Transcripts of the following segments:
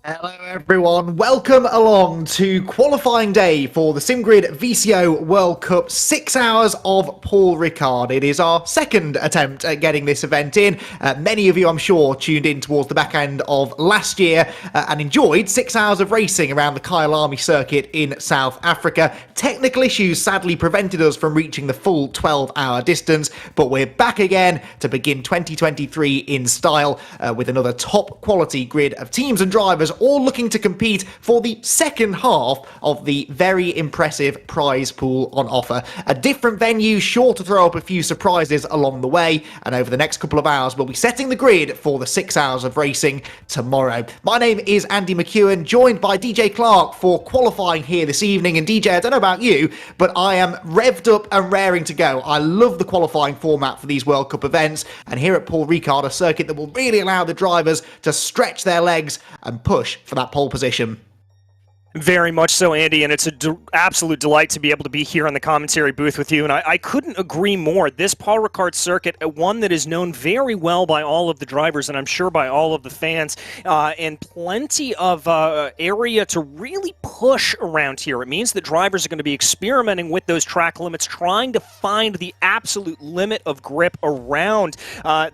Hello everyone, welcome along to qualifying day for the SimGrid VCO World Cup, 6 hours of Paul Ricard. It is our second attempt at getting this event in. Many of you, I'm sure, tuned in towards the back end of last year and enjoyed 6 hours of racing around the Kyalami circuit in South Africa. Technical issues sadly prevented us from reaching the full 12-hour distance, but we're back again to begin 2023 in style with another top quality grid of teams and drivers all looking to compete for the second half of the very impressive prize pool on offer. A different venue, sure to throw up a few surprises along the way, and over the next couple of hours we'll be setting the grid for the 6 hours of racing tomorrow. My name is Andy McEwen, joined by DJ Clark for qualifying here this evening, and DJ, I don't know about you, but I am revved up and raring to go. I love the qualifying format for these World Cup events, and here at Paul Ricard, a circuit that will really allow the drivers to stretch their legs and push for that pole position. Very much so, Andy, and it's an absolute delight to be able to be here on the commentary booth with you, and I couldn't agree more. This Paul Ricard circuit, one that is known very well by all of the drivers, and I'm sure by all of the fans, and plenty of area to really push around here. It means that drivers are going to be experimenting with those track limits, trying to find the absolute limit of grip around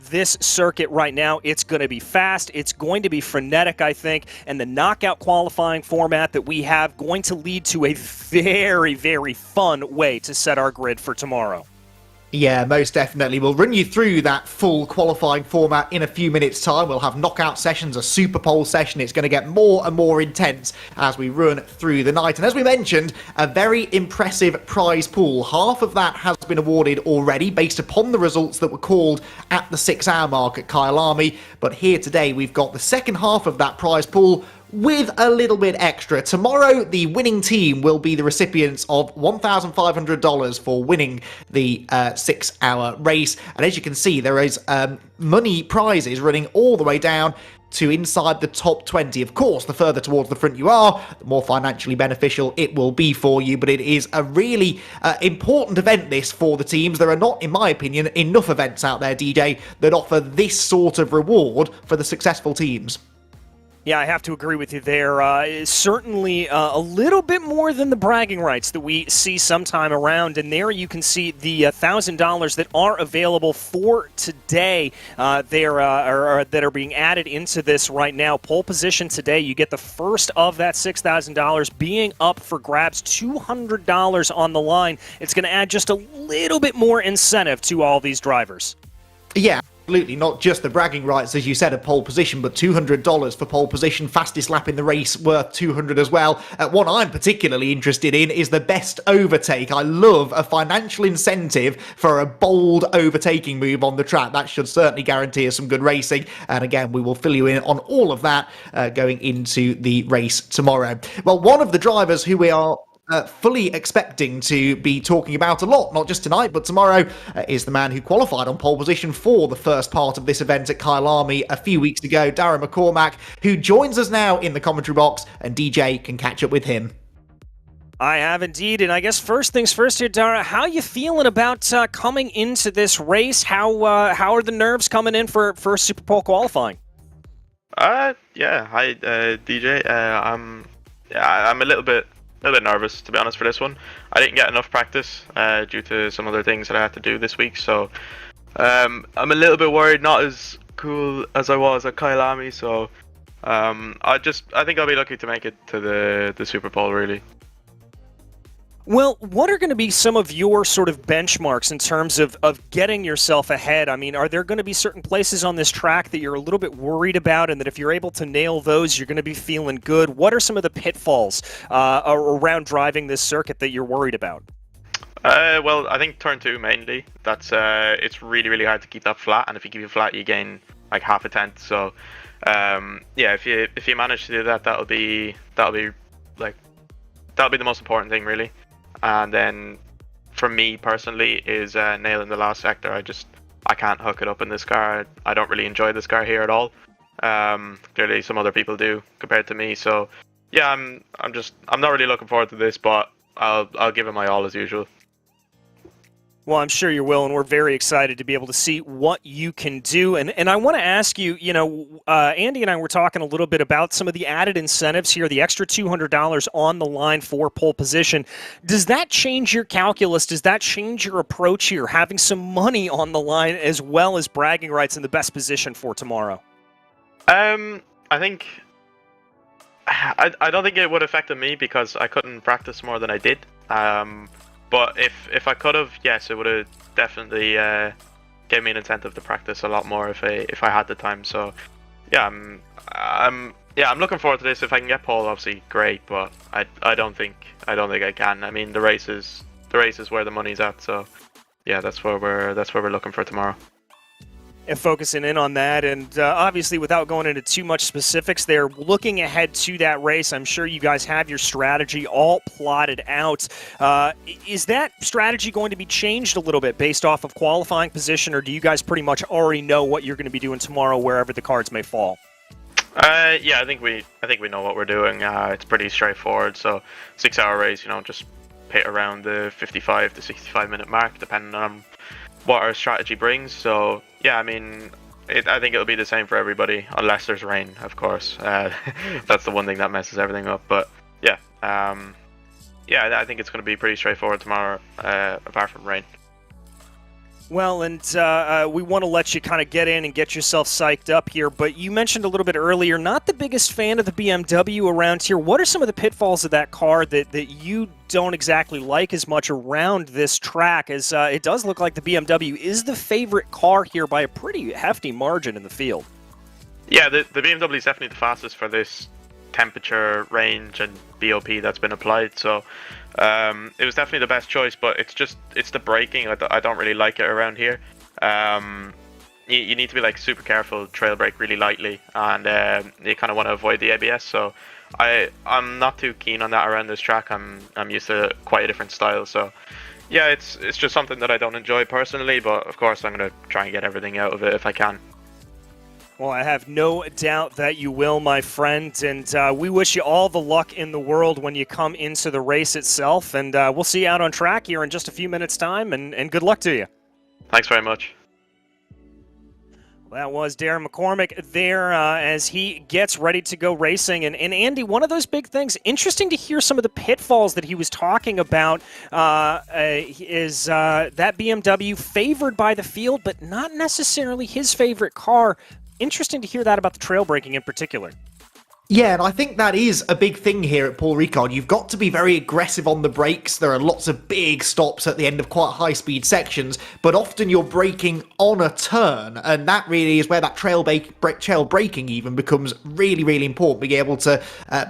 this circuit right now. It's going to be fast, it's going to be frenetic, I think, and the knockout qualifying format that we have going to lead to a very, very fun way to set our grid for tomorrow. Yeah, most definitely. We'll run you through that full qualifying format in a few minutes' time. We'll have knockout sessions, a Super Pole session. It's going to get more and more intense as we run through the night. And as we mentioned, a very impressive prize pool. Half of that has been awarded already based upon the results that were called at the 6 hour mark at Kyalami. But here today, we've got the second half of that prize pool with a little bit extra. Tomorrow, the winning team will be the recipients of $1,500 for winning the 6 hour race. And as you can see, there is money prizes running all the way down to inside the top 20. Of course, the further towards the front you are, the more financially beneficial it will be for you. But it is a really important event, this, for the teams. There are not, in my opinion, enough events out there, DJ, that offer this sort of reward for the successful teams. Yeah, I have to agree with you there. Certainly a little bit more than the bragging rights that we see sometime around. And there you can see the $1,000 that are available for today. That are being added into this right now. Pole position today, you get the first of that $6,000 being up for grabs. $200 on the line. It's going to add just a little bit more incentive to all these drivers. Yeah. Absolutely, not just the bragging rights, as you said, of pole position, but $200 for pole position, fastest lap in the race, worth $200 as well. One I'm particularly interested in is the best overtake. I love a financial incentive for a bold overtaking move on the track. That should certainly guarantee us some good racing. And again, we will fill you in on all of that going into the race tomorrow. Well, one of the drivers who we are fully expecting to be talking about a lot, not just tonight, but tomorrow, is the man who qualified on pole position for the first part of this event at Kyalami a few weeks ago, Darren McCormack, who joins us now in the commentary box, and DJ can catch up with him. I have indeed, and I guess first things first here, Dara, how are you feeling about coming into this race? How are the nerves coming in for Super Pole qualifying? Yeah, hi, DJ. I'm a little bit nervous, to be honest, for this one. I didn't get enough practice due to some other things that I had to do this week, so I'm a little bit worried, not as cool as I was at Kyalami, so I think I'll be lucky to make it to the Super Pole, really. Well, what are going to be some of your sort of benchmarks in terms of getting yourself ahead? I mean, are there going to be certain places on this track that you're a little bit worried about, and that if you're able to nail those, you're going to be feeling good? What are some of the pitfalls around driving this circuit that you're worried about? Well, I think turn 2 mainly. That's it's really, really hard to keep that flat, and if you keep it flat, you gain like half a tenth. So, yeah, if you manage to do that, that'll be the most important thing, really. And then for me personally is nailing the last sector. I can't hook it up in this car. I don't really enjoy this car here at all. Clearly some other people do compared to me. So yeah, I'm not really looking forward to this, but I'll give it my all as usual. Well, I'm sure you will, and we're very excited to be able to see what you can do. And I want to ask you, Andy and I were talking a little bit about some of the added incentives here, the extra $200 on the line for pole position. Does that change your calculus? Does that change your approach here, having some money on the line as well as bragging rights in the best position for tomorrow? I think I don't think it would have affected me because I couldn't practice more than I did. But if I could have, yes, it would have definitely gave me an incentive to practice a lot more if I had the time. So yeah, I'm looking forward to this. If I can get pole, obviously great, but I don't think I can. I mean, the race is where the money's at. So yeah, that's where we're looking for tomorrow. And focusing in on that, and obviously without going into too much specifics there, looking ahead to that race, I'm sure you guys have your strategy all plotted out. Is that strategy going to be changed a little bit based off of qualifying position, or do you guys pretty much already know what you're going to be doing tomorrow wherever the cards may fall? Yeah, I think we know what we're doing. It's pretty straightforward. So 6-hour race, just pit around the 55 to 65 minute mark, depending on what our strategy brings. So yeah, I mean, I think it'll be the same for everybody, unless there's rain, of course. That's the one thing that messes everything up. But yeah, I think it's going to be pretty straightforward tomorrow, apart from rain. Well, and we want to let you kind of get in and get yourself psyched up here, but you mentioned a little bit earlier, not the biggest fan of the BMW around here. What are some of the pitfalls of that car that you don't exactly like as much around this track, as it does look like the BMW is the favorite car here by a pretty hefty margin in the field? Yeah, the BMW is definitely the fastest for this temperature range and BOP that's been applied, so it was definitely the best choice, but it's the braking. I don't really like it around here. You need to be like super careful, trail brake really lightly, and you kind of want to avoid the ABS. So I'm not too keen on that around this track. I'm used to quite a different style. So yeah, it's just something that I don't enjoy personally, but of course I'm gonna try and get everything out of it if I can. Well, I have no doubt that you will, my friend, and we wish you all the luck in the world when you come into the race itself, and we'll see you out on track here in just a few minutes' time, and good luck to you. Thanks very much. That was Darren McCormack there as he gets ready to go racing. And Andy, one of those big things, interesting to hear some of the pitfalls that he was talking about is that BMW favored by the field, but not necessarily his favorite car. Interesting to hear that about the trail braking in particular. Yeah, and I think that is a big thing here at Paul Ricard. You've got to be very aggressive on the brakes. There are lots of big stops at the end of quite high-speed sections, but often you're braking on a turn, and that really is where that trail braking even becomes really, really important, being able to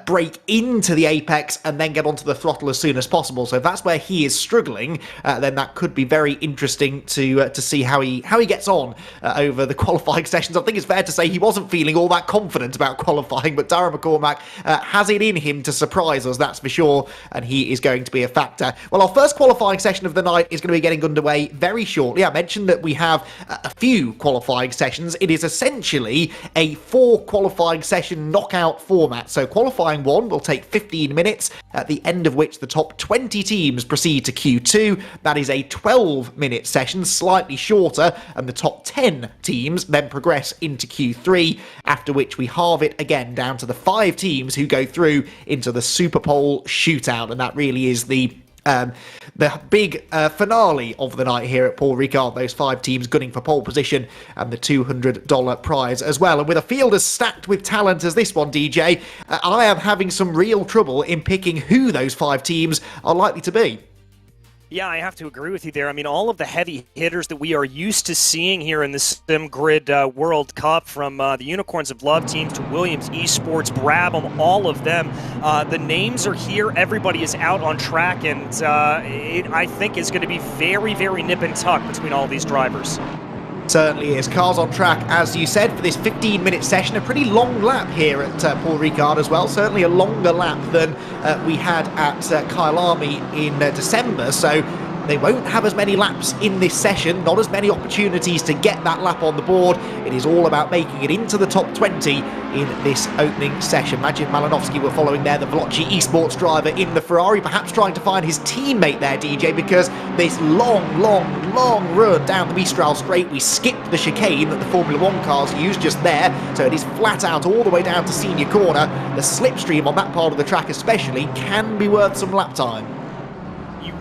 brake into the apex and then get onto the throttle as soon as possible. So if that's where he is struggling, then that could be very interesting to see how he gets on over the qualifying sessions. I think it's fair to say he wasn't feeling all that confident about qualifying, but Darren McCormack has it in him to surprise us, that's for sure, and he is going to be a factor. Well, our first qualifying session of the night is going to be getting underway very shortly. I mentioned that we have a few qualifying sessions. It is essentially a 4 qualifying session knockout format. So qualifying 1 will take 15 minutes, at the end of which the top 20 teams proceed to Q2. That is a 12-minute session, slightly shorter, and the top 10 teams then progress into Q3, after which we halve it again down to the 5 teams who go through into the Super Pole shootout, and that really is the big finale of the night here at Paul Ricard. Those 5 teams gunning for pole position and the $200 prize as well. And with a field as stacked with talent as this one, DJ, I am having some real trouble in picking who those 5 teams are likely to be. Yeah, I have to agree with you there. I mean, all of the heavy hitters that we are used to seeing here in the SimGrid World Cup, from the Unicorns of Love teams to Williams Esports, Brabham, all of them. The names are here. Everybody is out on track, and I think is going to be very, very nip and tuck between all these drivers. Certainly is. Cars on track, as you said, for this 15-minute session. A pretty long lap here at Paul Ricard as well. Certainly a longer lap than we had at Kyalami in December. So they won't have as many laps in this session, not as many opportunities to get that lap on the board. It is all about making it into the top 20 in this opening session. Imagine Malinowski were following there, the Veloci Esports driver in the Ferrari, perhaps trying to find his teammate there, DJ, because this long run down the Mistral straight, we skipped the chicane that the Formula 1 cars use just there, so it is flat out all the way down to senior corner. The slipstream on that part of the track especially can be worth some lap time.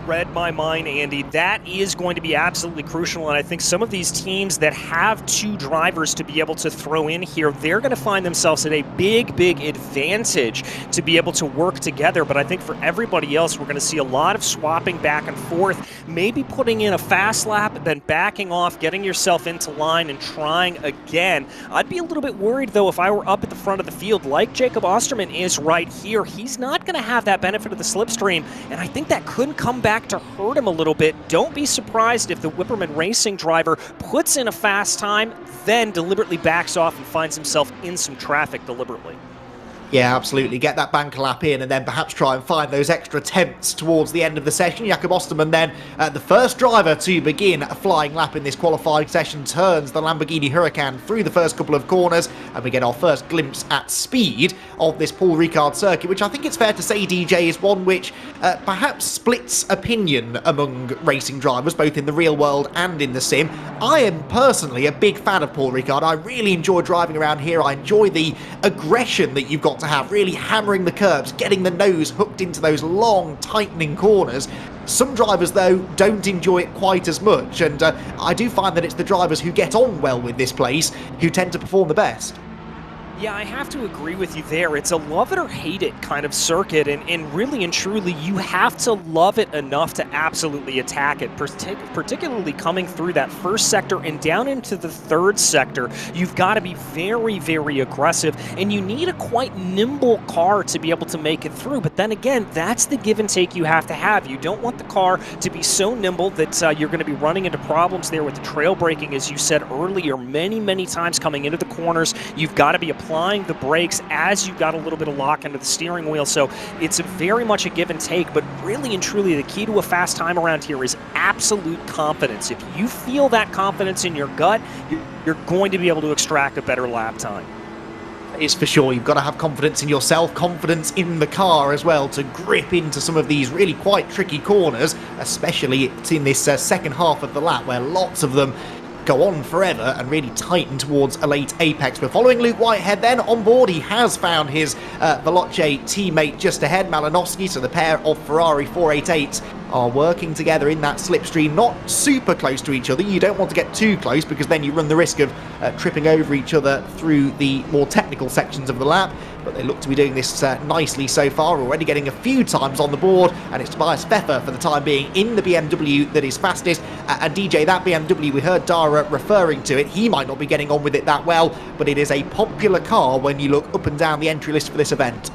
Read my mind, Andy. That is going to be absolutely crucial, and I think some of these teams that have 2 drivers to be able to throw in here, they're going to find themselves at a big advantage to be able to work together. But I think for everybody else, we're going to see a lot of swapping back and forth, maybe putting in a fast lap, then backing off, getting yourself into line and trying again. I'd be a little bit worried, though, if I were up at the front of the field like Jacob Osterman is right here. He's not going to have that benefit of the slipstream, and I think that could come back to hurt him a little bit. Don't be surprised if the Whipperman Racing driver puts in a fast time, then deliberately backs off and finds himself in some traffic deliberately. Yeah, absolutely. Get that bank lap in and then perhaps try and find those extra tenths towards the end of the session. Jakob Osterman then, the first driver to begin a flying lap in this qualifying session, turns the Lamborghini Huracan through the first couple of corners, and we get our first glimpse at speed of this Paul Ricard circuit, which I think it's fair to say, DJ, is one which perhaps splits opinion among racing drivers, both in the real world and in the sim. I am personally a big fan of Paul Ricard. I really enjoy driving around here. I enjoy the aggression that you've got to have, really hammering the curbs, getting the nose hooked into those long, tightening corners. Some drivers, though, don't enjoy it quite as much, and I do find that it's the drivers who get on well with this place who tend to perform the best. Yeah, I have to agree with you there. It's a love it or hate it kind of circuit, and really and truly, you have to love it enough to absolutely attack it, particularly coming through that first sector and down into the third sector. You've got to be very aggressive, and you need a quite nimble car to be able to make it through. But then again, that's the give and take you have to have. You don't want the car to be so nimble that you're going to be running into problems there with the trail braking, as you said earlier, many times coming into the corners. You've got to be applying the brakes as you've got a little bit of lock into the steering wheel. So it's very much a give and take, but really and truly the key to a fast time around here is absolute confidence. If you feel that confidence in your gut, you're going to be able to extract a better lap time. Is for sure. You've got to have confidence in yourself, confidence in the car as well, to grip into some of these really quite tricky corners, especially in this second half of the lap where lots of them go on forever and really tighten towards a late apex. We're following Luke Whitehead then on board. He has found his Veloce teammate just ahead, Malinowski, so the pair of Ferrari 488s are working together in that slipstream, not super close to each other. You don't want to get too close because then you run the risk of tripping over each other through the more technical sections of the lap. But they look to be doing this nicely so far, already getting a few times on the board, and it's Tobias Pfeffer for the time being in the BMW that is fastest. And DJ, that BMW, we heard Dara referring to it, he might not be getting on with it that well, but it is a popular car when you look up and down the entry list for this event.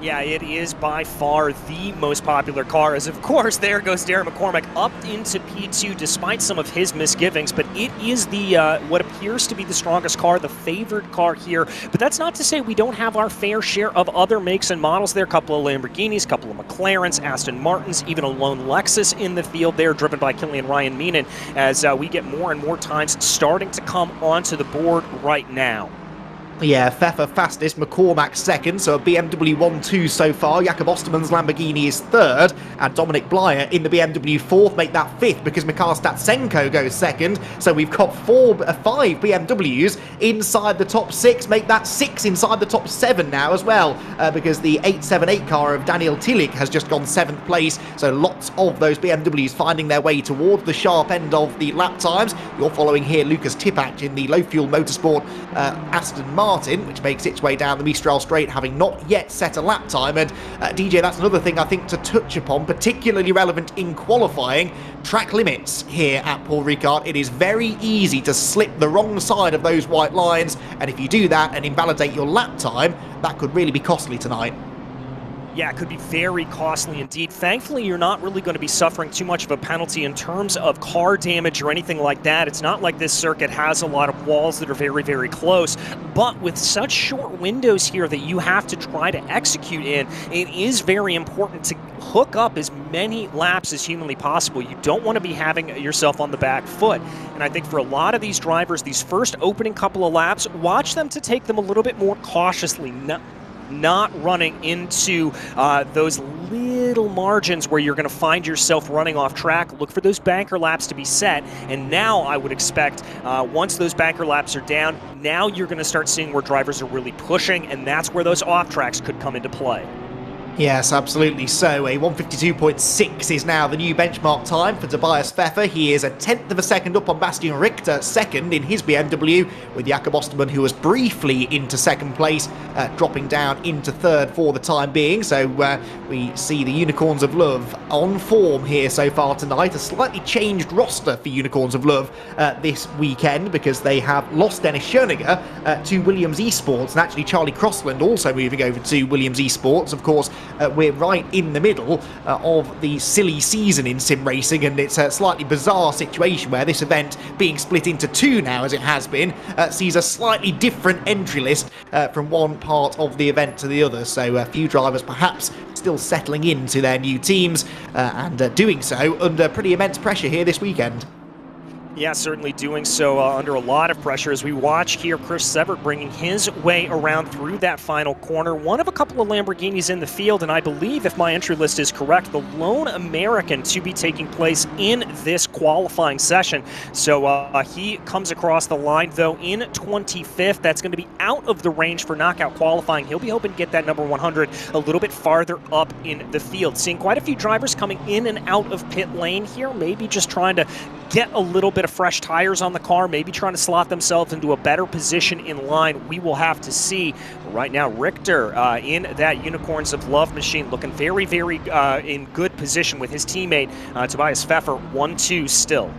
Yeah, it is by far the most popular car, as of course there goes Darren McCormick up into P2 despite some of his misgivings, but it is the what appears to be the strongest car, the favored car here. But that's not to say we don't have our fair share of other makes and models there. A couple of Lamborghinis, a couple of McLarens, Aston Martins, even a lone Lexus in the field there, driven by Killian Ryan Meenan, as we get more and more times starting to come onto the board right now. Yeah, Pfeffer fastest, McCormack second, so a BMW 1-2 so far. Jakob Osterman's Lamborghini is third, and Dominic Blyer in the BMW fourth, make that fifth because Mikhail Statsenko goes second. So we've got five BMWs inside the top six, make that six inside the top seven now as well, because the 878 car of Daniel Tillich has just gone seventh place. So lots of those BMWs finding their way towards the sharp end of the lap times. You're following here Lucas Tippach in the low fuel motorsport Aston Martin, which makes its way down the Mistral Straight, having not yet set a lap time. And DJ, that's another thing I think to touch upon, particularly relevant in qualifying, track limits here at Paul Ricard. It is very easy to slip the wrong side of those white lines, and if you do that and invalidate your lap time, that could really be costly tonight. Yeah, it could be very costly indeed. Thankfully, you're not really going to be suffering too much of a penalty in terms of car damage or anything like that. It's not like this circuit has a lot of walls that are very, very close. But with such short windows here that you have to try to execute in, it is very important to hook up as many laps as humanly possible. You don't want to be having yourself on the back foot. And I think for a lot of these drivers, these first opening couple of laps, watch them to take them a little bit more cautiously. Not running into those little margins where you're going to find yourself running off track. Look for those banker laps to be set, and now I would expect once those banker laps are down, now you're going to start seeing where drivers are really pushing, and that's where those off tracks could come into play. Yes, absolutely. So a 152.6 is now the new benchmark time for Tobias Pfeffer. He is a tenth of a second up on Bastian Richter, second in his BMW, with Jakob Osterman, who was briefly into second place, dropping down into third for the time being. So we see the Unicorns of Love on form here so far tonight. A slightly changed roster for Unicorns of Love this weekend, because they have lost Dennis Schoeniger to Williams Esports, and actually Charlie Crossland also moving over to Williams Esports. Of course, we're right in the middle of the silly season in sim racing, and it's a slightly bizarre situation where this event, being split into two now as it has been, sees a slightly different entry list from one part of the event to the other. So a few drivers perhaps still settling into their new teams and doing so under pretty immense pressure here this weekend. Yeah, certainly doing so under a lot of pressure as we watch here Chris Severt bringing his way around through that final corner. One of a couple of Lamborghinis in the field, and I believe, if my entry list is correct, the lone American to be taking place in this qualifying session. So he comes across the line, though, in 25th. That's going to be out of the range for knockout qualifying. He'll be hoping to get that number 100 a little bit farther up in the field. Seeing quite a few drivers coming in and out of pit lane here, maybe just trying to get a little bit of fresh tires on the car, maybe trying to slot themselves into a better position in line. We will have to see. Right now, Richter in that Unicorns of Love machine, looking very, very in good position with his teammate Tobias Pfeffer, 1-2 still.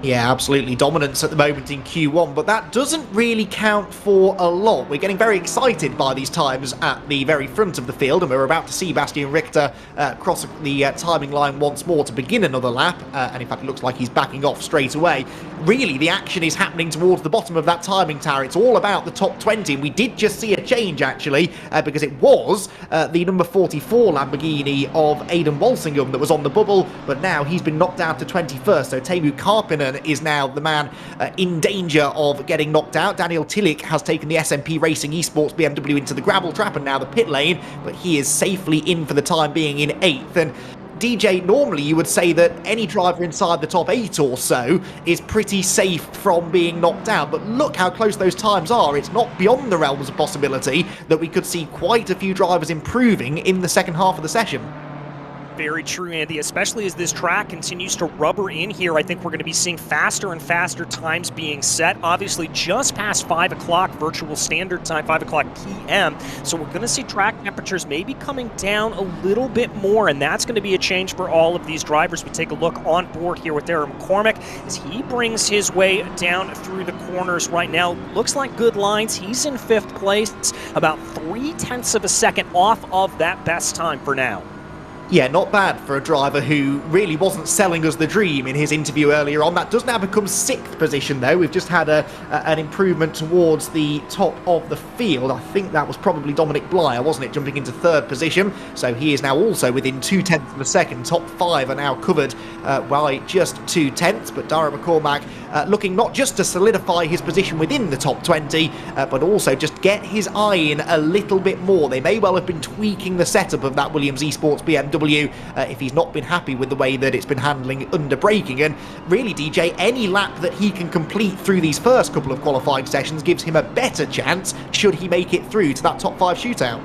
Yeah, absolutely. Dominance at the moment in Q1, but that doesn't really count for a lot. We're getting very excited by these times at the very front of the field, and we're about to see Bastian Richter cross the timing line once more to begin another lap, and in fact it looks like he's backing off straight away. Really, the action is happening towards the bottom of that timing tower. It's all about the top 20, and we did just see a change, actually, because it was the number 44 Lamborghini of Aidan Walsingham that was on the bubble, but now he's been knocked down to 21st, so Teemu Karppinen is now the man in danger of getting knocked out. Daniel Tillich has taken the SMP Racing Esports BMW into the gravel trap and now the pit lane, but he is safely in for the time being in 8th. And DJ, normally you would say that any driver inside the top 8 or so is pretty safe from being knocked out, but look how close those times are. It's not beyond the realms of possibility that we could see quite a few drivers improving in the second half of the session. Very true, Andy, especially as this track continues to rubber in here. I think we're going to be seeing faster and faster times being set. Obviously, just past 5 o'clock virtual standard time, 5 o'clock p.m. So we're going to see track temperatures maybe coming down a little bit more, and that's going to be a change for all of these drivers. We take a look on board here with Darren McCormick as he brings his way down through the corners right now. Looks like good lines. He's in 5th place, about 0.3 of a second off of that best time for now. Yeah, not bad for a driver who really wasn't selling us the dream in his interview earlier on. That does now become 6th position, though. We've just had an improvement towards the top of the field. I think that was probably Dominic Blyer, wasn't it, jumping into 3rd position. So he is now also within 0.2 of a second. Top 5 are now covered by just 0.2. But Darren McCormack looking not just to solidify his position within the top 20, but also just get his eye in a little bit more. They may well have been tweaking the setup of that Williams Esports BMW if he's not been happy with the way that it's been handling under braking. And really, DJ, any lap that he can complete through these first couple of qualifying sessions gives him a better chance should he make it through to that top 5 shootout.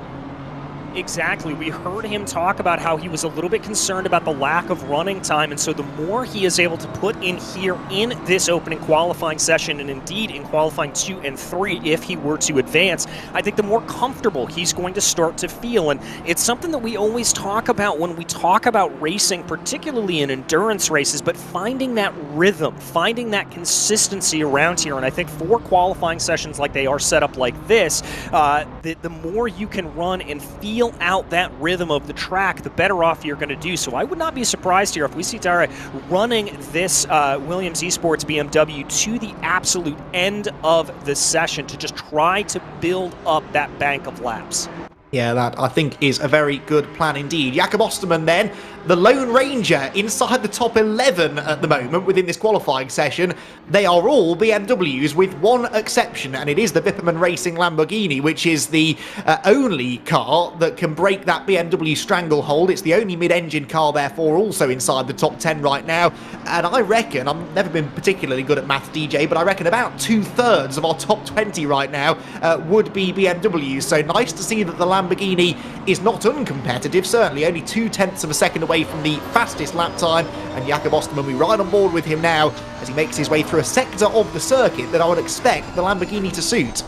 Exactly. We heard him talk about how he was a little bit concerned about the lack of running time, and so the more he is able to put in here in this opening qualifying session, and indeed in qualifying 2 and 3 if he were to advance, I think the more comfortable he's going to start to feel. And it's something that we always talk about when we talk about racing, particularly in endurance races, but finding that rhythm, finding that consistency around here. And I think for qualifying sessions like they are set up like this, the more you can run and feel out that rhythm of the track, the better off you're going to do. So I would not be surprised here if we see Dara running this Williams Esports BMW to the absolute end of the session to just try to build up that bank of laps. Yeah, that I think is a very good plan indeed. Jakob Osterman then, the Lone Ranger inside the top 11 at the moment within this qualifying session. They are all BMWs with one exception, and it is the Wipperman Racing Lamborghini, which is the only car that can break that BMW stranglehold. It's the only mid-engine car, therefore, also inside the top 10 right now. And I reckon, I've never been particularly good at math, DJ, but I reckon about 2/3 of our top 20 right now would be BMWs. So nice to see that the Lamborghini is not uncompetitive, certainly only 0.2 of a second away from the fastest lap time. And Jakob Osterman, we ride on board with him now as he makes his way through a sector of the circuit that I would expect the Lamborghini to suit.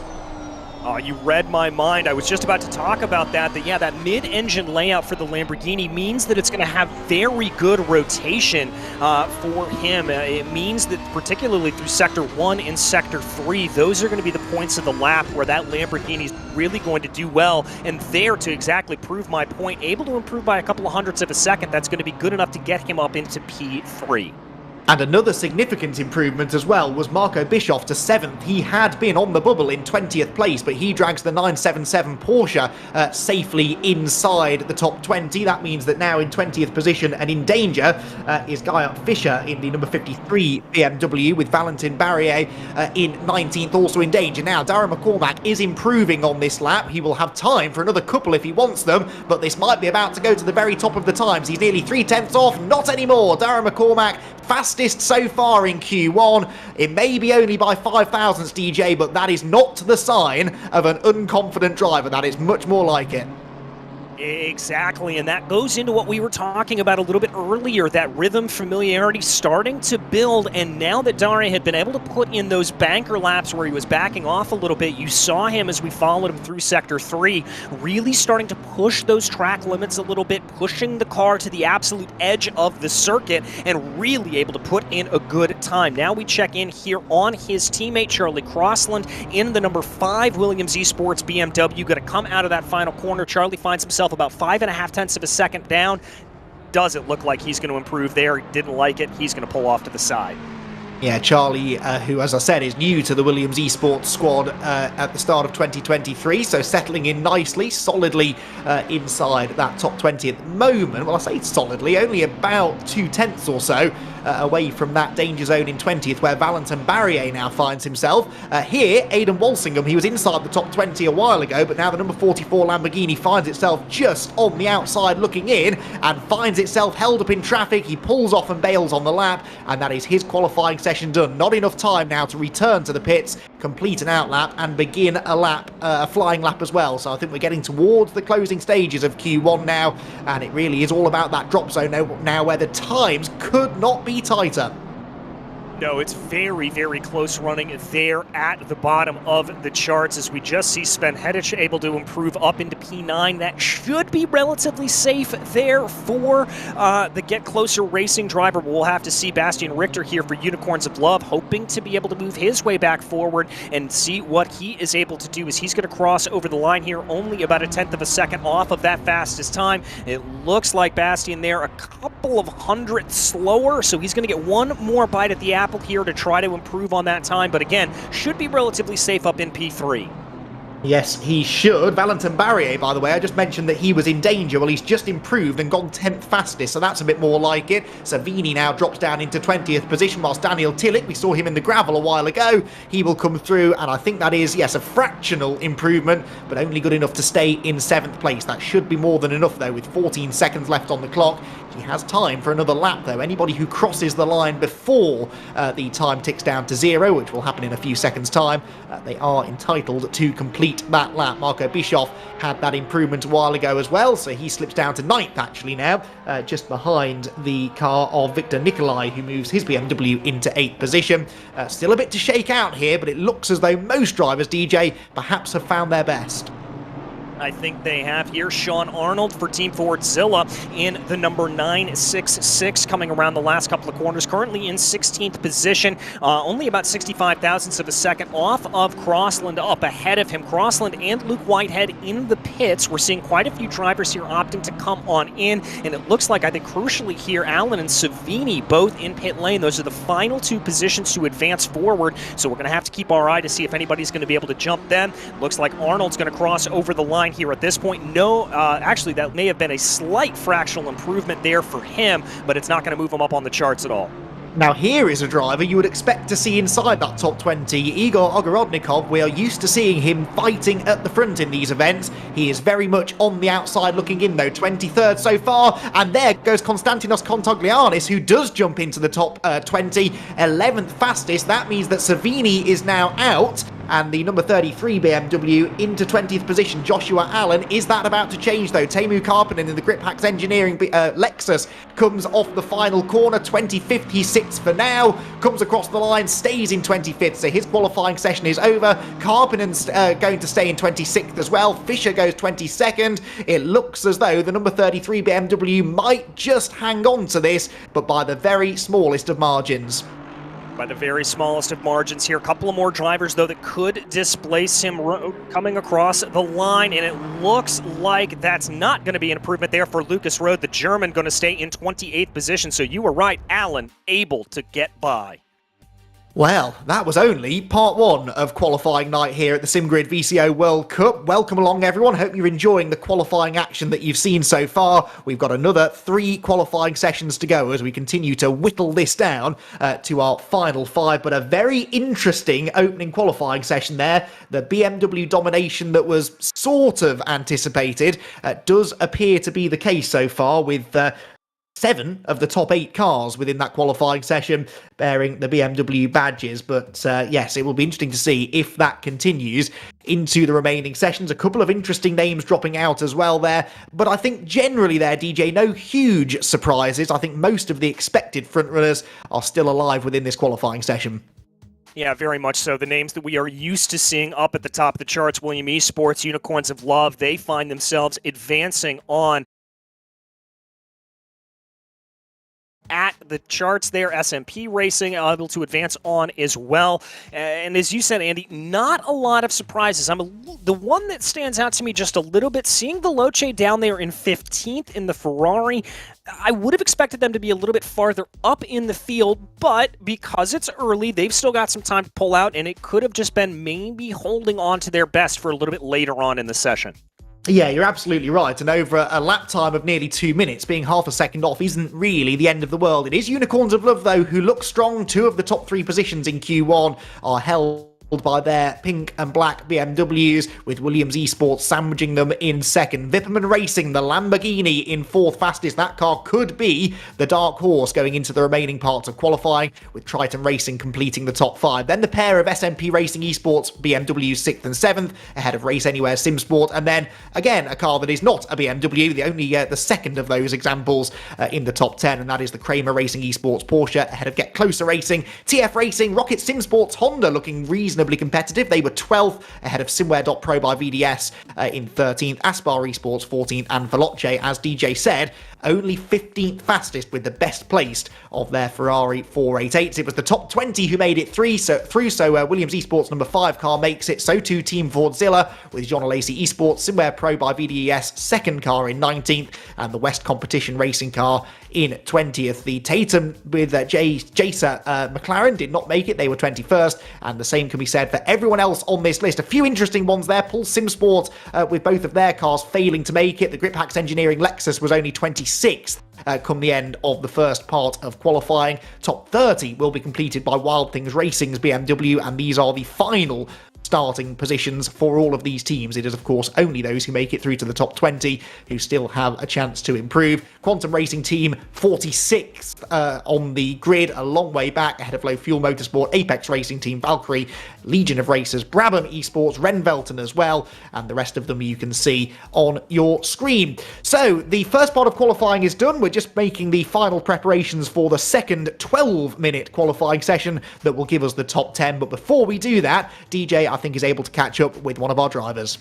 Oh, you read my mind. I was just about to talk about that. Yeah, that mid-engine layout for the Lamborghini means that it's going to have very good rotation for him. It means that particularly through Sector 1 and Sector 3, those are going to be the points of the lap where that Lamborghini is really going to do well. And there, to exactly prove my point, able to improve by a couple of hundredths of a second, that's going to be good enough to get him up into P3. And another significant improvement as well was Marco Bischoff to 7th. He had been on the bubble in 20th place, but he drags the 977 Porsche safely inside the top 20. That means that now in 20th position and in danger is Guyot Fischer in the number 53 BMW, with Valentin Barrier in 19th, also in danger. Now, Darren McCormack is improving on this lap. He will have time for another couple if he wants them, but this might be about to go to the very top of the times. He's nearly 0.3 off. Not anymore. Darren McCormack, fastest so far in Q1. It may be only by 5 thousandths, DJ, but that is not the sign of an unconfident driver. That is much more like it. Exactly, and that goes into what we were talking about a little bit earlier, that rhythm familiarity starting to build. And now that Dare had been able to put in those banker laps where he was backing off a little bit, you saw him as we followed him through Sector 3, really starting to push those track limits a little bit, pushing the car to the absolute edge of the circuit, and really able to put in a good time. Now we check in here on his teammate Charlie Crossland in the number 5 Williams Esports BMW. Going to come out of that final corner. Charlie finds himself about 5.5 of a second down. Doesn't look like he's going to improve there. He didn't like it. He's going to pull off to the side. Yeah, Charlie, who, as I said, is new to the Williams Esports squad at the start of 2023, so settling in nicely, solidly inside that top 20 at the moment. Well, I say solidly, only about 0.2 or so away from that danger zone in 20th, where Valentin Barrier now finds himself. Here, Aidan Walsingham, he was inside the top 20 a while ago, but now the number 44 Lamborghini finds itself just on the outside looking in, and finds itself held up in traffic. He pulls off and bails on the lap, and that is his qualifying session done. Not enough time now to return to the pits, complete an outlap, and begin a flying lap as well. So I think we're getting towards the closing stages of Q1 now, and it really is all about that drop zone now where the times could not be tighter. No, it's very, very close running there at the bottom of the charts as we just see Sven Hedich able to improve up into P9. That should be relatively safe there for the Get Closer racing driver. We'll have to see Bastian Richter here for Unicorns of Love, hoping to be able to move his way back forward and see what he is able to do as he's going to cross over the line here, only about a tenth of a second off of that fastest time. It looks like Bastian there a couple of hundredths slower, so he's going to get one more bite at the apple here to try to improve on that time, but again, should be relatively safe up in P3. Yes, he should. Valentin Barrier, by the way, I just mentioned that he was in danger. Well, he's just improved and gone 10th fastest, so that's a bit more like it. Savini now drops down into 20th position, whilst Daniel Tillich, we saw him in the gravel a while ago, he will come through, and I think that is, yes, a fractional improvement, but only good enough to stay in 7th place. That should be more than enough, though, with 14 seconds left on the clock. He has time for another lap, though. Anybody who crosses the line before the time ticks down to 0, which will happen in a few seconds' time, they are entitled to complete that lap. Marco Bischoff had that improvement a while ago as well, so he slips down to 9th actually now, just behind the car of Victor Nicolai, who moves his BMW into 8th position. Still a bit to shake out here, but it looks as though most drivers, DJ, perhaps have found their best. I think they have here. Sean Arnold for Team Fordzilla in the number 966, coming around the last couple of corners, currently in 16th position, only about 65 thousandths of a second off of Crossland, up ahead of him. Crossland and Luke Whitehead in the pits. We're seeing quite a few drivers here opting to come on in, and it looks like, I think crucially here, Allen and Savini both in pit lane. Those are the final two positions to advance forward, so we're going to have to keep our eye to see if anybody's going to be able to jump them. Looks like Arnold's going to cross over the line here at this point. No, actually that may have been a slight fractional improvement there for him, but it's not going to move him up on the charts at all. Now here is a driver you would expect to see inside that top 20, Igor Ogorodnikov. We are used to seeing him fighting at the front in these events. He is very much on the outside looking in though, 23rd so far, and there goes Konstantinos Kontoglianis, who does jump into the top 20, 11th fastest. That means that Savini is now out, and the number 33 BMW into 20th position, Joshua Allen. Is that about to change though? Teemu Karppinen in the Grip Hacks Engineering Lexus comes off the final corner, 25th he sits for now, comes across the line, stays in 25th, so his qualifying session is over. Karppinen's going to stay in 26th as well. Fischer goes 22nd. It looks as though the number 33 BMW might just hang on to this, but by the very smallest of margins. By the very smallest of margins here. A couple of more drivers, though, that could displace him coming across the line, and it looks like that's not going to be an improvement there for Lucas Rode, the German, going to stay in 28th position. So you were right, Allen able to get by. Well, that was only part one of qualifying night here at the SimGrid VCO World Cup. Welcome along, everyone. Hope you're enjoying the qualifying action that you've seen so far. We've got another 3 qualifying sessions to go as we continue to whittle this down to our final 5. But a very interesting opening qualifying session there. The BMW domination that was sort of anticipated does appear to be the case so far, with 7 of the top 8 cars within that qualifying session bearing the BMW badges. But yes, it will be interesting to see if that continues into the remaining sessions. A couple of interesting names dropping out as well there. But I think generally there, DJ, no huge surprises. I think most of the expected frontrunners are still alive within this qualifying session. Yeah, very much so. The names that we are used to seeing up at the top of the charts, William Esports, Unicorns of Love, they find themselves advancing on at the charts there. SMP Racing able to advance on as well. And as you said, Andy, not a lot of surprises. The one that stands out to me just a little bit, seeing Veloce down there in 15th in the Ferrari, I would have expected them to be a little bit farther up in the field, but because it's early, they've still got some time to pull out, and it could have just been maybe holding on to their best for a little bit later on in the session. Yeah, you're absolutely right. And over a lap time of nearly 2 minutes, being half a second off isn't really the end of the world. It is Unicorns of Love, though, who look strong. 2 of the top 3 positions in Q1 are held by their pink and black BMWs, with Williams Esports sandwiching them in second. Vipperman Racing, the Lamborghini, in fourth fastest. That car could be the dark horse going into the remaining parts of qualifying, with Triton Racing completing the top 5. Then the pair of SMP Racing Esports BMWs 6th and 7th, ahead of Race Anywhere SimSport, and then again a car that is not a BMW, the second of those examples in the top 10, and that is the Kramer Racing Esports Porsche, ahead of Get Closer Racing, TF Racing, Rocket SimSports Honda looking reasonably competitive. They were 12th, ahead of Simware.pro by VDS in 13th, Aspar Esports 14th, and Veloce, as DJ said, only 15th fastest with the best placed of their Ferrari 488s. It was the top 20 who made it through, so Williams Esports number 5 car makes it, so too Team Fordzilla with John Lacey Esports, Simware Pro by VDS second car in 19th, and the West Competition Racing car in 20th. The Tatum with Jaser McLaren did not make it, they were 21st, and the same can be said for everyone else on this list. A few interesting ones there. Pulse SimSport with both of their cars failing to make it. The Grip Hacks Engineering Lexus was only 26th come the end of the first part of qualifying. Top 30 will be completed by Wild Things Racing's BMW, and these are the final starting positions for all of these teams. It is, of course, only those who make it through to the top 20 who still have a chance to improve. Quantum Racing Team 46th on the grid, a long way back, ahead of Low Fuel Motorsport, Apex Racing Team, Valkyrie, Legion of Racers, Brabham Esports, Renvelton as well, and the rest of them you can see on your screen. So the first part of qualifying is done. We're just making the final preparations for the second 12-minute qualifying session that will give us the top 10. But before we do that, DJ, I think, is able to catch up with one of our drivers.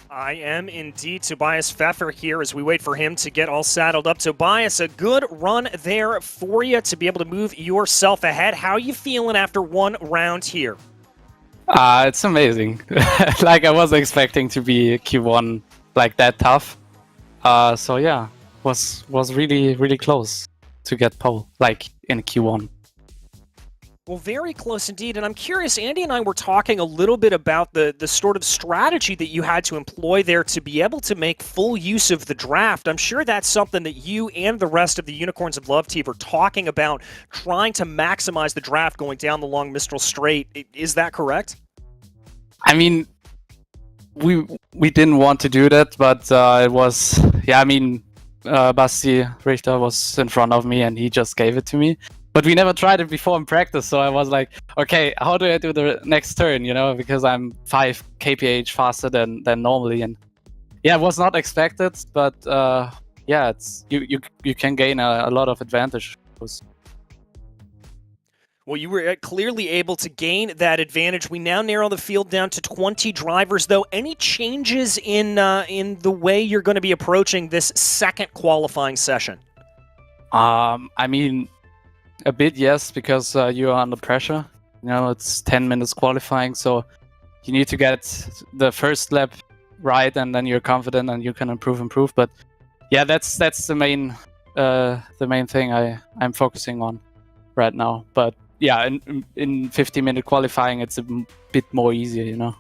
I am indeed. Tobias Pfeffer here as we wait for him to get all saddled up. Tobias, a good run there for you to be able to move yourself ahead. How are you feeling after one round here? It's amazing. Like, I wasn't expecting to be Q1 like that tough. So yeah, was really, really close to get pole, like in Q1. Well, very close indeed, and I'm curious, Andy and I were talking a little bit about the sort of strategy that you had to employ there to be able to make full use of the draft. I'm sure that's something that you and the rest of the Unicorns of Love team are talking about, trying to maximize the draft going down the long Mistral Straight. Is that correct? I mean, we didn't want to do that, but it was, yeah, I mean, Basti Richter was in front of me and he just gave it to me. But we never tried it before in practice, so I was like, okay, how do I do the next turn, you know, because I'm 5 kph faster than normally. And yeah, it was not expected, but yeah, it's you can gain a lot of advantage. Well, you were clearly able to gain that advantage. We now narrow the field down to 20 drivers, though. Any changes in the way you're going to be approaching this second qualifying session? I mean, a bit, yes, because you are under pressure. You know, it's 10 minutes qualifying, so you need to get the first lap right, and then you're confident and you can improve. But yeah, that's the main thing I'm focusing on right now. But yeah, in 50-minute qualifying, it's a bit more easier, you know.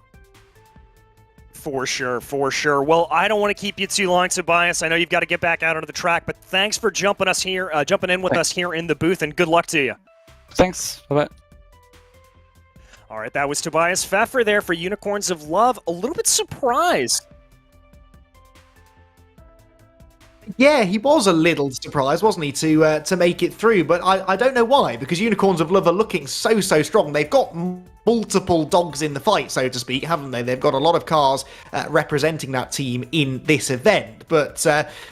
For sure, for sure. Well, I don't want to keep you too long, Tobias. I know you've got to get back out onto the track, but thanks for jumping in with us here in the booth, and good luck to you. Thanks. Bye-bye. All right, that was Tobias Pfeffer there for Unicorns of Love. A little bit surprised. Yeah, he was a little surprised, wasn't he, to make it through, but I don't know why, because Unicorns of Love are looking so strong. They've got multiple dogs in the fight, so to speak, haven't they? They've got a lot of cars representing that team in this event. But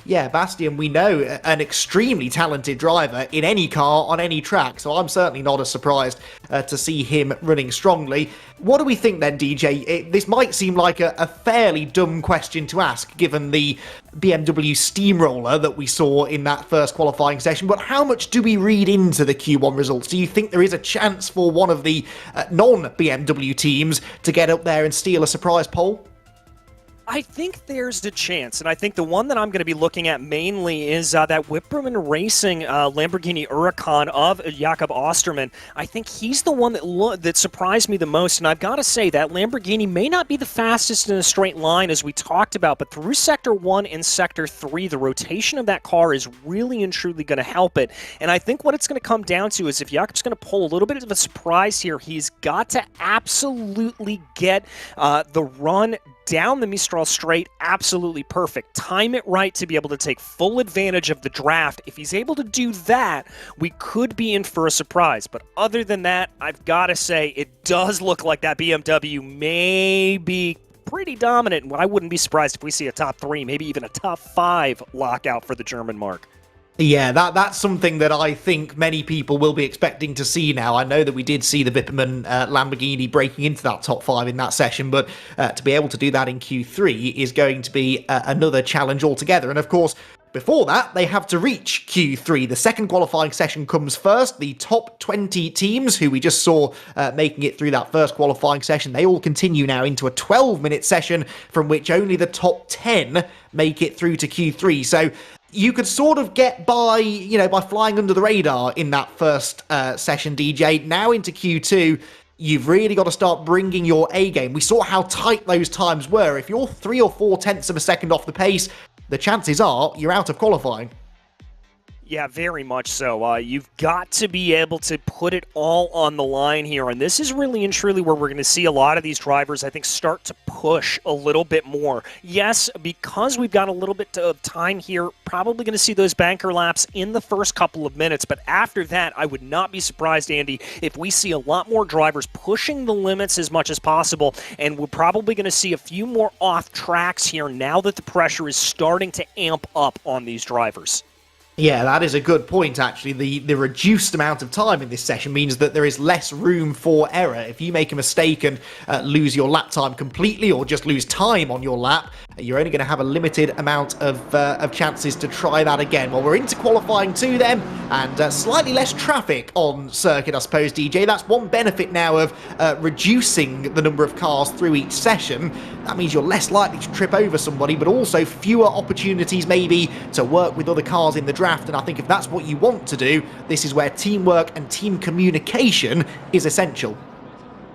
yeah, Bastian, we know, an extremely talented driver in any car on any track, so I'm certainly not as surprised to see him running strongly. What do we think then, DJ? This might seem like a fairly dumb question to ask, given the BMW steamroller that we saw in that first qualifying session, but how much do we read into the Q1 results? Do you think there is a chance for one of the non-BMW teams to get up there and steal a surprise pole? I think there's a chance, and I think the one that I'm going to be looking at mainly is that Whipperman Racing Lamborghini Huracan of Jakob Osterman. I think he's the one that surprised me the most, and I've got to say that Lamborghini may not be the fastest in a straight line as we talked about, but through Sector 1 and Sector 3, the rotation of that car is really and truly going to help it. And I think what it's going to come down to is if Jakob's going to pull a little bit of a surprise here, he's got to absolutely get the run down the Mistral Straight absolutely perfect. Time it right to be able to take full advantage of the draft. If he's able to do that, we could be in for a surprise. But other than that, I've got to say, it does look like that BMW may be pretty dominant. And I wouldn't be surprised if we see a top 3, maybe even a top 5 lockout for the German mark. Yeah, that's something that I think many people will be expecting to see now. I know that we did see the Wipperman Lamborghini breaking into that top 5 in that session, but to be able to do that in Q3 is going to be another challenge altogether. And of course, before that, they have to reach Q3. The second qualifying session comes first. The top 20 teams, who we just saw making it through that first qualifying session, they all continue now into a 12-minute session from which only the top 10 make it through to Q3. So you could sort of get by, by flying under the radar in that first session, DJ. Now into Q2, you've really got to start bringing your A game. We saw how tight those times were. If you're 3 or 4 tenths of a second off the pace, the chances are you're out of qualifying. Yeah, very much so. You've got to be able to put it all on the line here, and this is really and truly where we're going to see a lot of these drivers, I think, start to push a little bit more. Yes, because we've got a little bit of time here, probably going to see those banker laps in the first couple of minutes, but after that, I would not be surprised, Andy, if we see a lot more drivers pushing the limits as much as possible, and we're probably going to see a few more off tracks here now that the pressure is starting to amp up on these drivers. Yeah, that is a good point, actually. The reduced amount of time in this session means that there is less room for error. If you make a mistake and lose your lap time completely or just lose time on your lap, you're only going to have a limited amount of chances to try that again. Well, we're into qualifying 2 then, and slightly less traffic on circuit, I suppose, DJ. That's one benefit now of reducing the number of cars through each session. That means you're less likely to trip over somebody, but also fewer opportunities maybe to work with other cars in the draft. And I think if that's what you want to do, this is where teamwork and team communication is essential.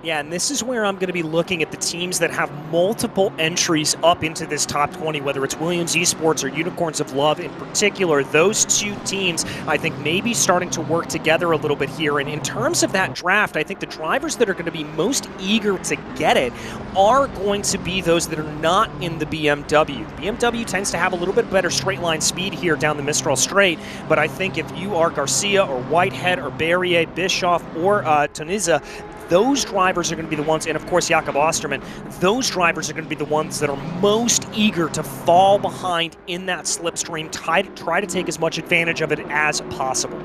Yeah, and this is where I'm going to be looking at the teams that have multiple entries up into this top 20, whether it's Williams Esports or Unicorns of Love in particular. Those 2 teams, I think, may be starting to work together a little bit here. And in terms of that draft, I think the drivers that are going to be most eager to get it are going to be those that are not in the BMW. The BMW tends to have a little bit better straight line speed here down the Mistral Straight, but I think if you are Garcia or Whitehead or Berrier, Bischoff or Toniza, those drivers are going to be the ones, and of course Jakob Osterman, those drivers are going to be the ones that are most eager to fall behind in that slipstream, try to take as much advantage of it as possible.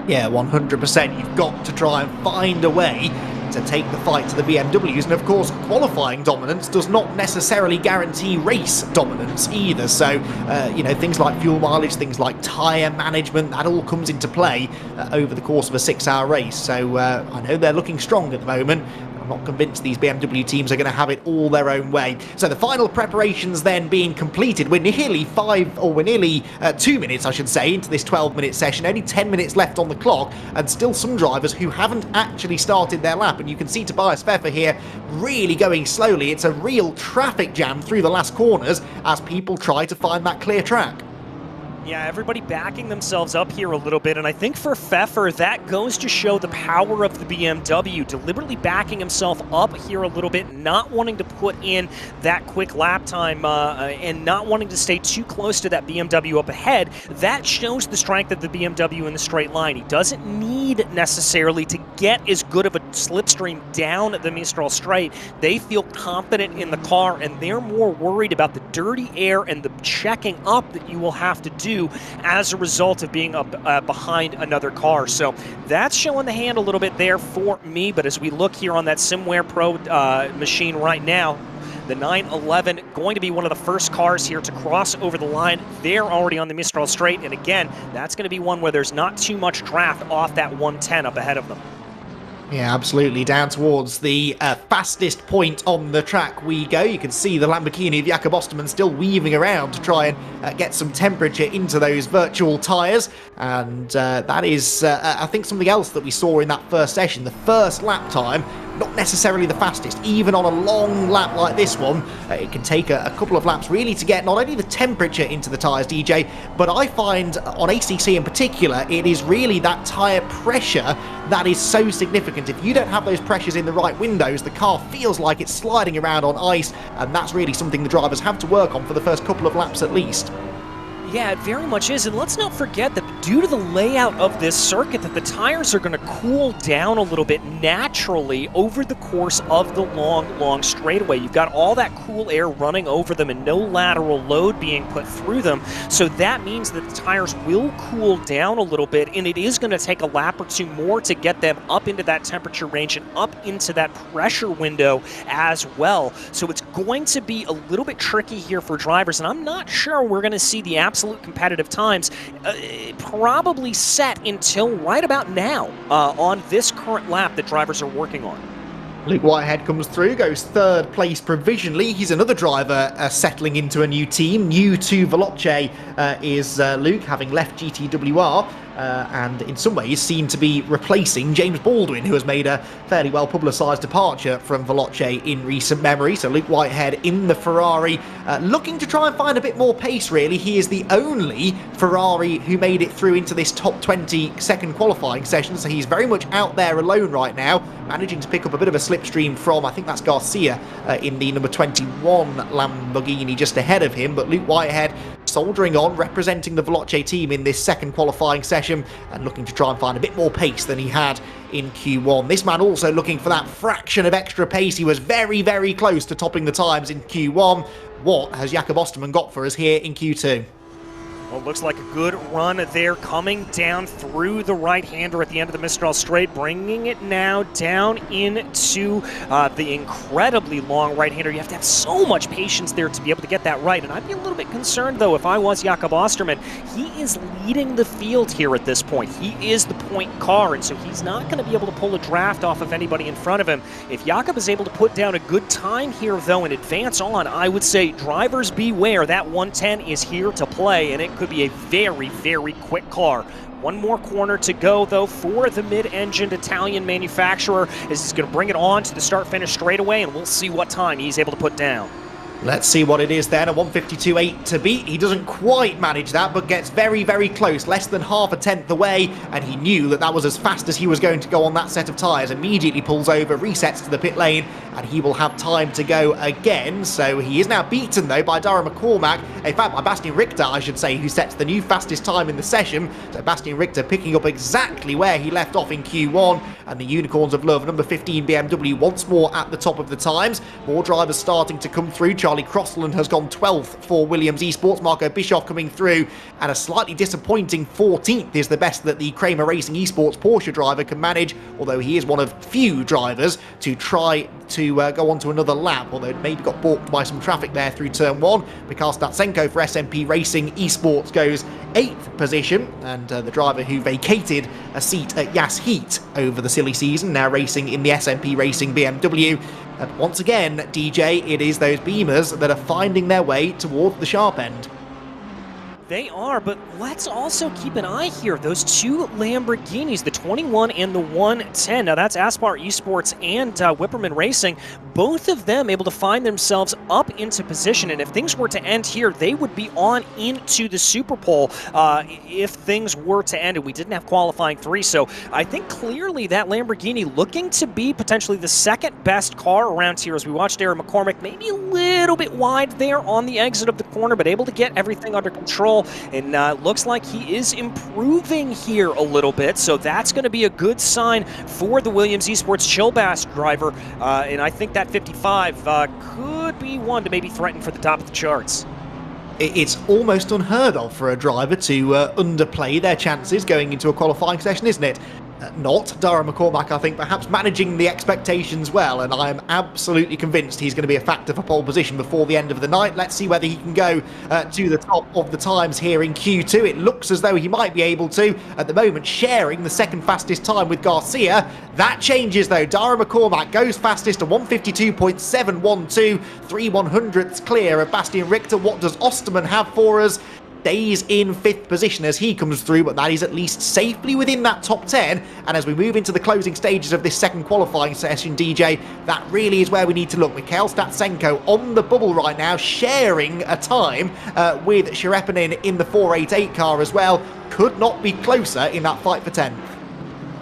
Yeah, 100%. You've got to try and find a way to take the fight to the BMWs, and of course qualifying dominance does not necessarily guarantee race dominance either. So things like fuel mileage, things like tyre management, that all comes into play over the course of a 6-hour race. So I know they're looking strong at the moment. I'm not convinced these BMW teams are going to have it all their own way. So the final preparations then being completed. We're nearly 2 minutes, I should say, into this 12-minute session. Only 10 minutes left on the clock, and still some drivers who haven't actually started their lap. And you can see Tobias Pfeffer here really going slowly. It's a real traffic jam through the last corners as people try to find that clear track. Yeah, everybody backing themselves up here a little bit, and I think for Pfeffer, that goes to show the power of the BMW, deliberately backing himself up here a little bit, not wanting to put in that quick lap time and not wanting to stay too close to that BMW up ahead. That shows the strength of the BMW in the straight line. He doesn't need necessarily to get as good of a slipstream down the Mistral Straight. They feel confident in the car, and they're more worried about the dirty air and the checking up that you will have to do as a result of being up behind another car. So that's showing the hand a little bit there for me, but as we look here on that SimWare Pro machine right now, the 911 going to be one of the first cars here to cross over the line. They're already on the Mistral Straight, and again, that's going to be one where there's not too much draft off that 110 up ahead of them. Yeah, absolutely. Down towards the fastest point on the track we go. You can see the Lamborghini of Jakob Osterman still weaving around to try and get some temperature into those virtual tyres. And that is, I think, something else that we saw in that first session. The first lap time, not necessarily the fastest. Even on a long lap like this one, it can take a couple of laps really to get not only the temperature into the tyres, DJ, but I find on ACC in particular, it is really that tyre pressure that is so significant. If you don't have those pressures in the right windows, the car feels like it's sliding around on ice, and that's really something the drivers have to work on for the first couple of laps at least. Yeah, it very much is, and let's not forget that due to the layout of this circuit, that the tires are going to cool down a little bit naturally over the course of the long straightaway. You've got all that cool air running over them and no lateral load being put through them, so that means that the tires will cool down a little bit, and it is going to take a lap or two more to get them up into that temperature range and up into that pressure window as well. So it's going to be a little bit tricky here for drivers, and I'm not sure we're going to see the absolute competitive times probably set until right about now on this current lap that drivers are working on. Luke Whitehead comes through, goes third place provisionally. He's another driver settling into a new team. New to Veloce is Luke, having left GTWR. And in some ways seemed to be replacing James Baldwin, who has made a fairly well publicised departure from Veloce in recent memory. So Luke Whitehead in the Ferrari, looking to try and find a bit more pace really. He is the only Ferrari who made it through into this top 20 second qualifying session, so he's very much out there alone right now, managing to pick up a bit of a slipstream from, I think that's Garcia in the number 21 Lamborghini just ahead of him. But Luke Whitehead soldiering on, representing the Veloce team in this second qualifying session and looking to try and find a bit more pace than he had in Q1. This man also looking for that fraction of extra pace. He was very, very close to topping the times in Q1. What has Jakob Osterman got for us here in Q2? Well, it looks like a good run there, coming down through the right-hander at the end of the Mistral Straight, bringing it now down into the incredibly long right-hander. You have to have so much patience there to be able to get that right, and I'd be a little bit concerned, though, if I was Jakob Osterman. He is leading the field here at this point. He is the point car, and so he's not going to be able to pull a draft off of anybody in front of him. If Jakob is able to put down a good time here, though, and advance on, I would say drivers beware. That 110 is here to play, and it could be a very, very quick car. One more corner to go, though, for the mid-engined Italian manufacturer, as he's going to bring it on to the start-finish straightaway, and we'll see what time he's able to put down. Let's see what it is then, a 152.8 to beat. He doesn't quite manage that, but gets very, very close, less than half a tenth away, and he knew that that was as fast as he was going to go on that set of tyres. Immediately pulls over, resets to the pit lane, and he will have time to go again. So he is now beaten, though, by Dara McCormack, in fact, by Bastian Richter, I should say, who sets the new fastest time in the session. So Bastian Richter picking up exactly where he left off in Q1, and the Unicorns of Love, number 15 BMW, once more at the top of the times. More drivers starting to come through. Charlie Crossland has gone 12th for Williams Esports. Marco Bischoff coming through, and a slightly disappointing 14th is the best that the Kramer Racing Esports Porsche driver can manage, although he is one of few drivers to try to go on to another lap, although it maybe got balked by some traffic there through turn 1. Mikhail Statsenko for SMP Racing Esports goes 8th position, and the driver who vacated a seat at Yas Heat over the silly season, now racing in the SMP Racing BMW. Once again, DJ, it is those Beamers that are finding their way towards the sharp end. They are, but let's also keep an eye here. Those two Lamborghinis, the 21 and the 110. Now that's Aspar Esports and Whipperman Racing. Both of them able to find themselves up into position, and if things were to end here, they would be on into the Super Pole if things were to end, and we didn't have qualifying 3. So I think clearly that Lamborghini looking to be potentially the second best car around here, as we watched Aaron McCormick maybe a little bit wide there on the exit of the corner, but able to get everything under control. And looks like he is improving here a little bit, so that's going to be a good sign for the Williams Esports Chilbass driver. And I think that 55 could be one to maybe threaten for the top of the charts. It's almost unheard of for a driver to underplay their chances going into a qualifying session, isn't it? not. Dara McCormack, I think, perhaps managing the expectations well, and I'm absolutely convinced he's going to be a factor for pole position before the end of the night. Let's see whether he can go to the top of the times here in Q2. It looks as though he might be able to, at the moment, sharing the second fastest time with Garcia. That changes, though. Dara McCormack goes fastest at 152.712, 3/100ths clear of Bastian Richter. What does Osterman have for us? Stays in 5th position as he comes through, but that is at least safely within that top 10. And as we move into the closing stages of this second qualifying session, DJ, that really is where we need to look. Mikhail Statsenko on the bubble right now, sharing a time with Sherepanin in the 488 car as well. Could not be closer in that fight for 10th.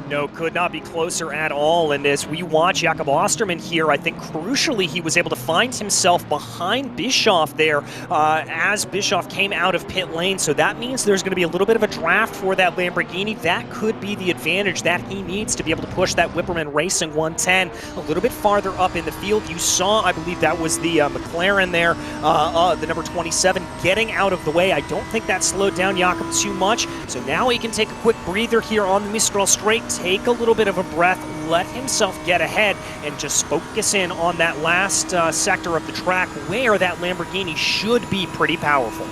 No, could not be closer at all. And as we watch Jakob Osterman here, I think crucially he was able to find himself behind Bischoff there as Bischoff came out of pit lane. So that means there's going to be a little bit of a draft for that Lamborghini. That could be the advantage that he needs to be able to push that Whipperman Racing 110 a little bit farther up in the field. You saw, I believe that was the McLaren there, the number 27, getting out of the way. I don't think that slowed down Jakob too much. So now he can take a quick breather here on the Mistral Straight, take a little bit of a breath, let himself get ahead, and just focus in on that last sector of the track where that Lamborghini should be pretty powerful.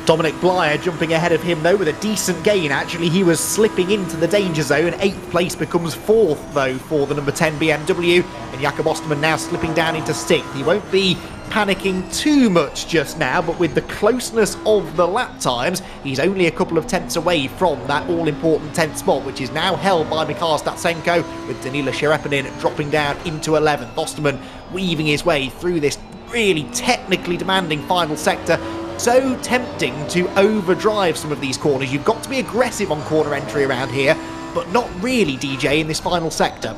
Dominic Blyer jumping ahead of him, though, with a decent gain. Actually, he was slipping into the danger zone. 8th place becomes 4th, though, for the number 10 BMW. And Jakob Osterman now slipping down into 6th. He won't be panicking too much just now, but with the closeness of the lap times, he's only a couple of tenths away from that all-important 10th spot, which is now held by Mikhail Statsenko, with Danila Sherepanin dropping down into 11th. Osterman weaving his way through this really technically demanding final sector. So tempting to overdrive some of these corners. You've got to be aggressive on corner entry around here, but not really, DJ, in this final sector.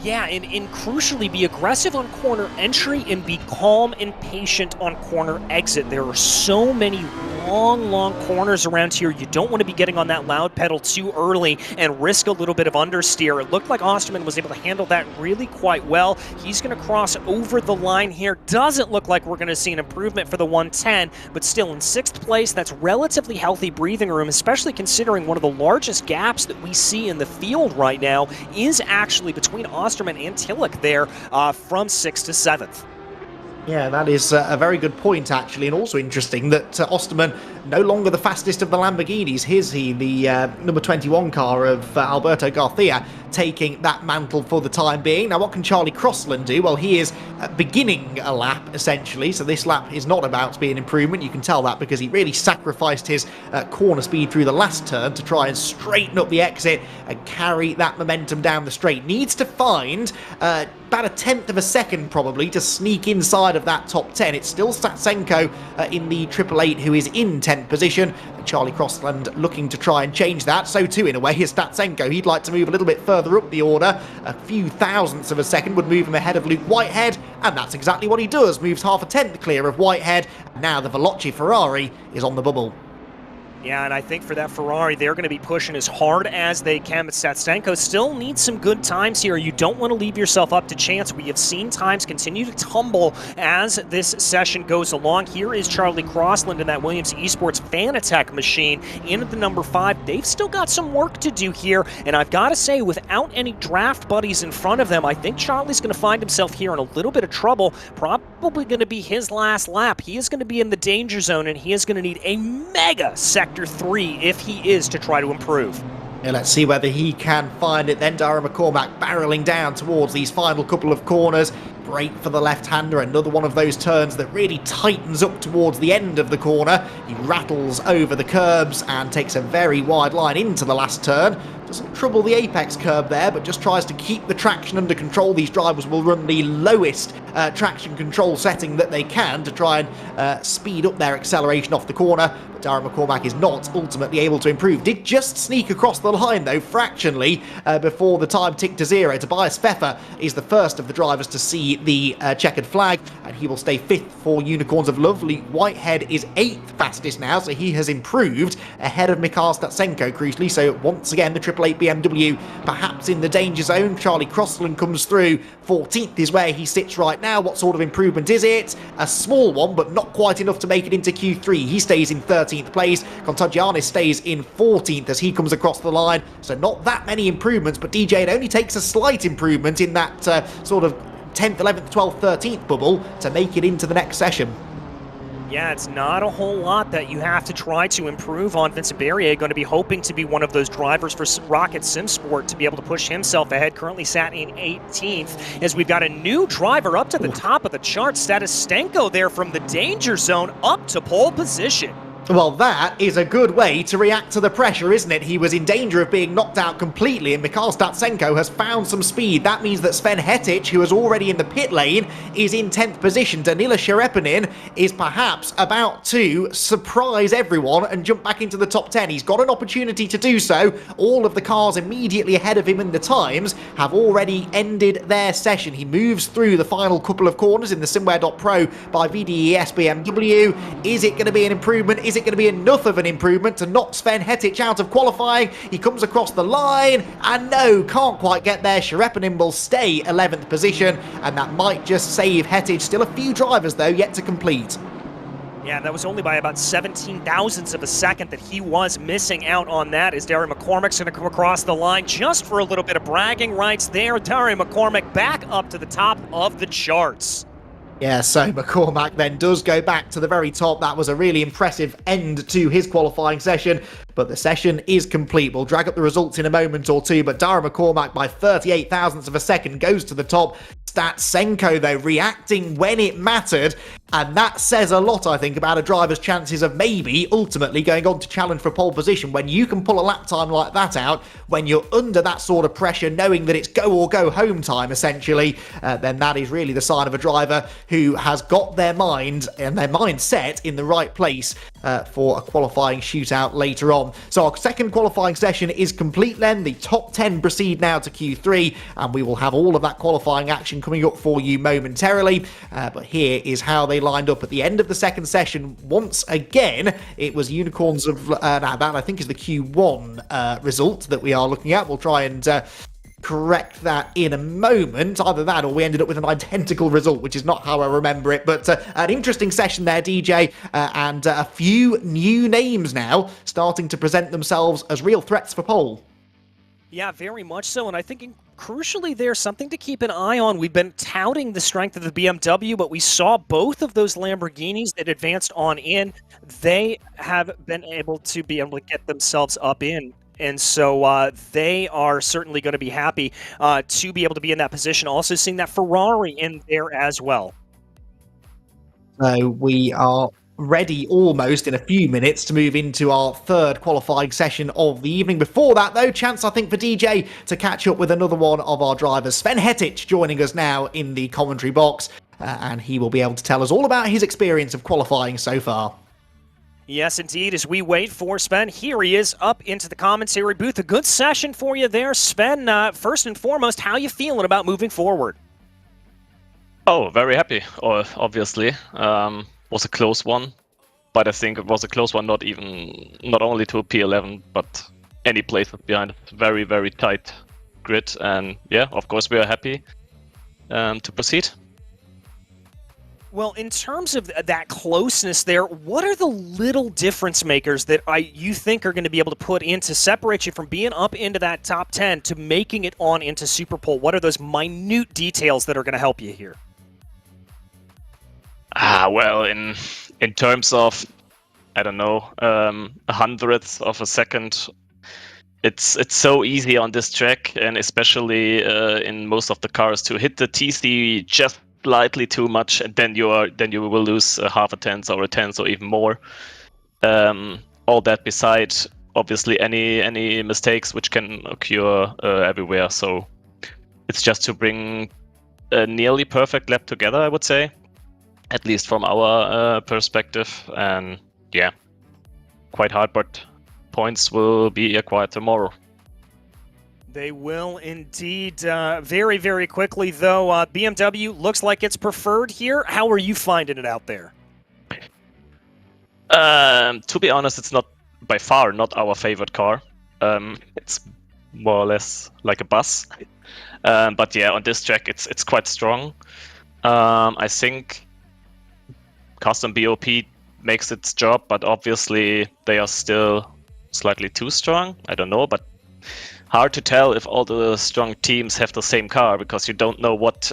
Yeah, and crucially, be aggressive on corner entry and be calm and patient on corner exit. There are so many long corners around here. You don't want to be getting on that loud pedal too early and risk a little bit of understeer. It looked like Osterman was able to handle that really quite well. He's going to cross over the line here. Doesn't look like we're going to see an improvement for the 110, but still in 6th place, that's relatively healthy breathing room, especially considering one of the largest gaps that we see in the field right now is actually between Osterman and Tillich there from 6th to 7th. Yeah, that is a very good point, actually, and also interesting that Osterman no longer the fastest of the Lamborghinis. Here's he, the number 21 car of Alberto Garcia, taking that mantle for the time being. Now, what can Charlie Crossland do? Well, he is beginning a lap, essentially, so this lap is not about to be an improvement. You can tell that because he really sacrificed his corner speed through the last turn to try and straighten up the exit and carry that momentum down the straight. Needs to find about a tenth of a second, probably, to sneak inside of that top 10. It's still Statsenko in the 888 who is in 10th position. Charlie Crossland looking to try and change that. So too, in a way, is Statsenko. He'd like to move a little bit further up the order. A few thousandths of a second would move him ahead of Luke Whitehead, and that's exactly what he does. Moves half a tenth clear of Whitehead. Now the Veloci Ferrari is on the bubble. Yeah, and I think for that Ferrari, they're going to be pushing as hard as they can, but Statsenko still needs some good times here. You don't want to leave yourself up to chance. We have seen times continue to tumble as this session goes along. Here is Charlie Crossland in that Williams Esports Fanatec machine in at the number 5. They've still got some work to do here, and I've got to say, without any draft buddies in front of them, I think Charlie's going to find himself here in a little bit of trouble. Probably going to be his last lap. He is going to be in the danger zone, and he is going to need a mega Sector 3 if he is to try to improve. Yeah, let's see whether he can find it then. Dara McCormack barreling down towards these final couple of corners. Brake for the left-hander, another one of those turns that really tightens up towards the end of the corner. He rattles over the curbs and takes a very wide line into the last turn. Doesn't trouble the apex curb there, but just tries to keep the traction under control. These drivers will run the lowest traction control setting that they can to try and speed up their acceleration off the corner. But Dara McCormack is not ultimately able to improve. Did just sneak across the line, though, fractionally, before the time ticked to 0. Tobias Pfeffer is the first of the drivers to see the checkered flag, and he will stay 5th for Unicorns of Love. Luke Whitehead is 8th fastest now, so he has improved ahead of Mikhail Statsenko, crucially. So once again, the 888 plate BMW perhaps in the danger zone. Charlie Crossland comes through. 14th is where he sits right now. What sort of improvement is it? A small one, but not quite enough to make it into Q3. He stays in 13th place. Contagianis stays in 14th as he comes across the line. So not that many improvements, but DJ, it only takes a slight improvement in that sort of 10th, 11th, 12th, 13th bubble to make it into the next session. Yeah, it's not a whole lot that you have to try to improve on. Vincent Barrier going to be hoping to be one of those drivers for Rocket Sim Sport to be able to push himself ahead. Currently sat in 18th as we've got a new driver up to the top of the chart. Statistenko there from the danger zone up to pole position. Well, that is a good way to react to the pressure, isn't it? He was in danger of being knocked out completely, and Mikhail Statsenko has found some speed. That means that Sven Hetic, who is already in the pit lane, is in 10th position. Danila Sherepinin is perhaps about to surprise everyone and jump back into the top 10. He's got an opportunity to do so. All of the cars immediately ahead of him in the times have already ended their session. He moves through the final couple of corners in the Simware.Pro by VDES BMW. Is it going to be an improvement? Is it going to be enough of an improvement to knock Sven Hetic out of qualifying? He comes across the line, and no, can't quite get there. Sherepinin will stay 11th position, and that might just save Hetic. Still a few drivers, though, yet to complete. Yeah, that was only by about 17 thousandths of a second that he was missing out on that, as Darren McCormick's going to come across the line just for a little bit of bragging rights there. Darren McCormick back up to the top of the charts. Yeah, so McCormack then does go back to the very top. That was a really impressive end to his qualifying session, but the session is complete. We'll drag up the results in a moment or two, but Darren McCormack by 38 thousandths of a second goes to the top. Statsenko, though, reacting when it mattered, and that says a lot, I think, about a driver's chances of maybe ultimately going on to challenge for pole position. When you can pull a lap time like that out, when you're under that sort of pressure, knowing that it's go or go home time, essentially, then that is really the sign of a driver who has got their mind and their mindset in the right place for a qualifying shootout later on. So our second qualifying session is complete then. The top 10 proceed now to Q3, and we will have all of that qualifying action coming up for you momentarily. But here is how they lined up at the end of the second session. Once again, it was Unicorns of... now that I think is the Q1 result that we are looking at. We'll try and... correct that in a moment. Either that or we ended up with an identical result, which is not how I remember it. But an interesting session there, DJ, and a few new names now starting to present themselves as real threats for pole. Yeah, very much so, and I think crucially there's something to keep an eye on. We've been touting the strength of the BMW, but we saw both of those Lamborghinis that advanced on in. They have been able to get themselves up in. And so they are certainly going to be happy to be able to be in that position. Also seeing that Ferrari in there as well. So we are ready almost in a few minutes to move into our third qualifying session of the evening. Before that, though, chance, I think, for DJ to catch up with another one of our drivers. Sven Hetic joining us now in the commentary box, and he will be able to tell us all about his experience of qualifying so far. Yes, indeed. As we wait for Sven, here he is up into the commentary booth. A good session for you there, Sven. First and foremost, how you feeling about moving forward? Oh, very happy, obviously. Was a close one, but I think it was a close one not only to P11, but any place behind. Very, very tight grid, and yeah, of course we are happy to proceed. Well, in terms of that closeness there, what are the little difference makers that you think are going to be able to put in to separate you from being up into that top 10 to making it on into Super Pole? What are those minute details that are going to help you here? Well, in terms of, I don't know, a hundredth of a second, it's so easy on this track, and especially in most of the cars, to hit the TC just slightly too much, and then you will lose a half a tenth or a tenth or even more. All that beside, obviously, any mistakes which can occur everywhere. So it's just to bring a nearly perfect lap together, I would say, at least from our perspective. And yeah, quite hard, but points will be acquired tomorrow. They will indeed. Very, very quickly, though, BMW looks like it's preferred here. How are you finding it out there? To be honest, it's not by far not our favorite car. It's more or less like a bus. But yeah, on this track, it's quite strong. I think custom BOP makes its job, but obviously they are still slightly too strong. I don't know, but hard to tell if all the strong teams have the same car, because you don't know what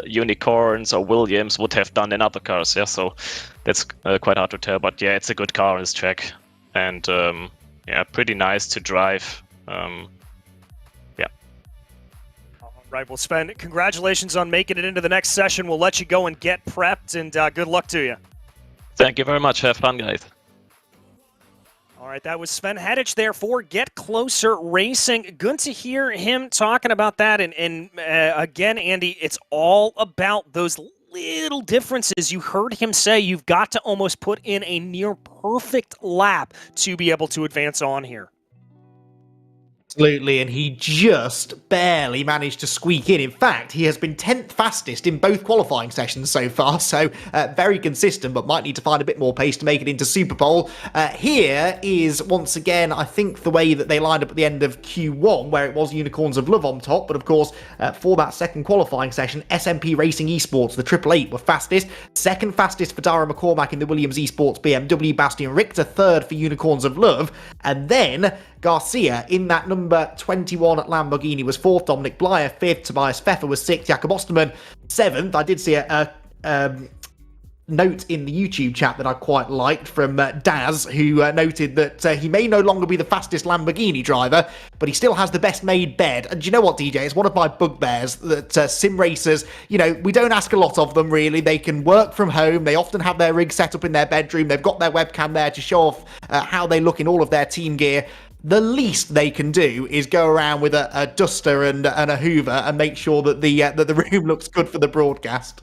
Unicorns or Williams would have done in other cars. Yeah, so that's quite hard to tell. But yeah, it's a good car on this track, and yeah, pretty nice to drive. Yeah. All right, well, Sven, congratulations on making it into the next session. We'll let you go and get prepped, and good luck to you. Thank you very much. Have fun, guys. All right, that was Sven Hedich there for Get Closer Racing. Good to hear him talking about that. And again, Andy, it's all about those little differences. You heard him say you've got to almost put in a near perfect lap to be able to advance on here. Absolutely, and he just barely managed to squeak in. In fact, he has been 10th fastest in both qualifying sessions so far, so very consistent, but might need to find a bit more pace to make it into Super Pole. Here is, once again, I think the way that they lined up at the end of Q1, where it was Unicorns of Love on top, but of course, for that second qualifying session, SMP Racing Esports, the 888, were fastest. Second fastest for Dara McCormack in the Williams Esports BMW, Bastian Richter, third for Unicorns of Love, and then Garcia in that number 21 Lamborghini was fourth, Dominic Blyer fifth, Tobias Pfeffer was sixth, Jakob Osterman seventh. I did see a note in the YouTube chat that I quite liked from Daz, who noted that he may no longer be the fastest Lamborghini driver, but he still has the best made bed. And do you know what, DJ? It's one of my bugbears that sim racers, you know, we don't ask a lot of them, really. They can work from home. They often have their rig set up in their bedroom. They've got their webcam there to show off how they look in all of their team gear. The least they can do is go around with a duster and a hoover and make sure that the room looks good for the broadcast.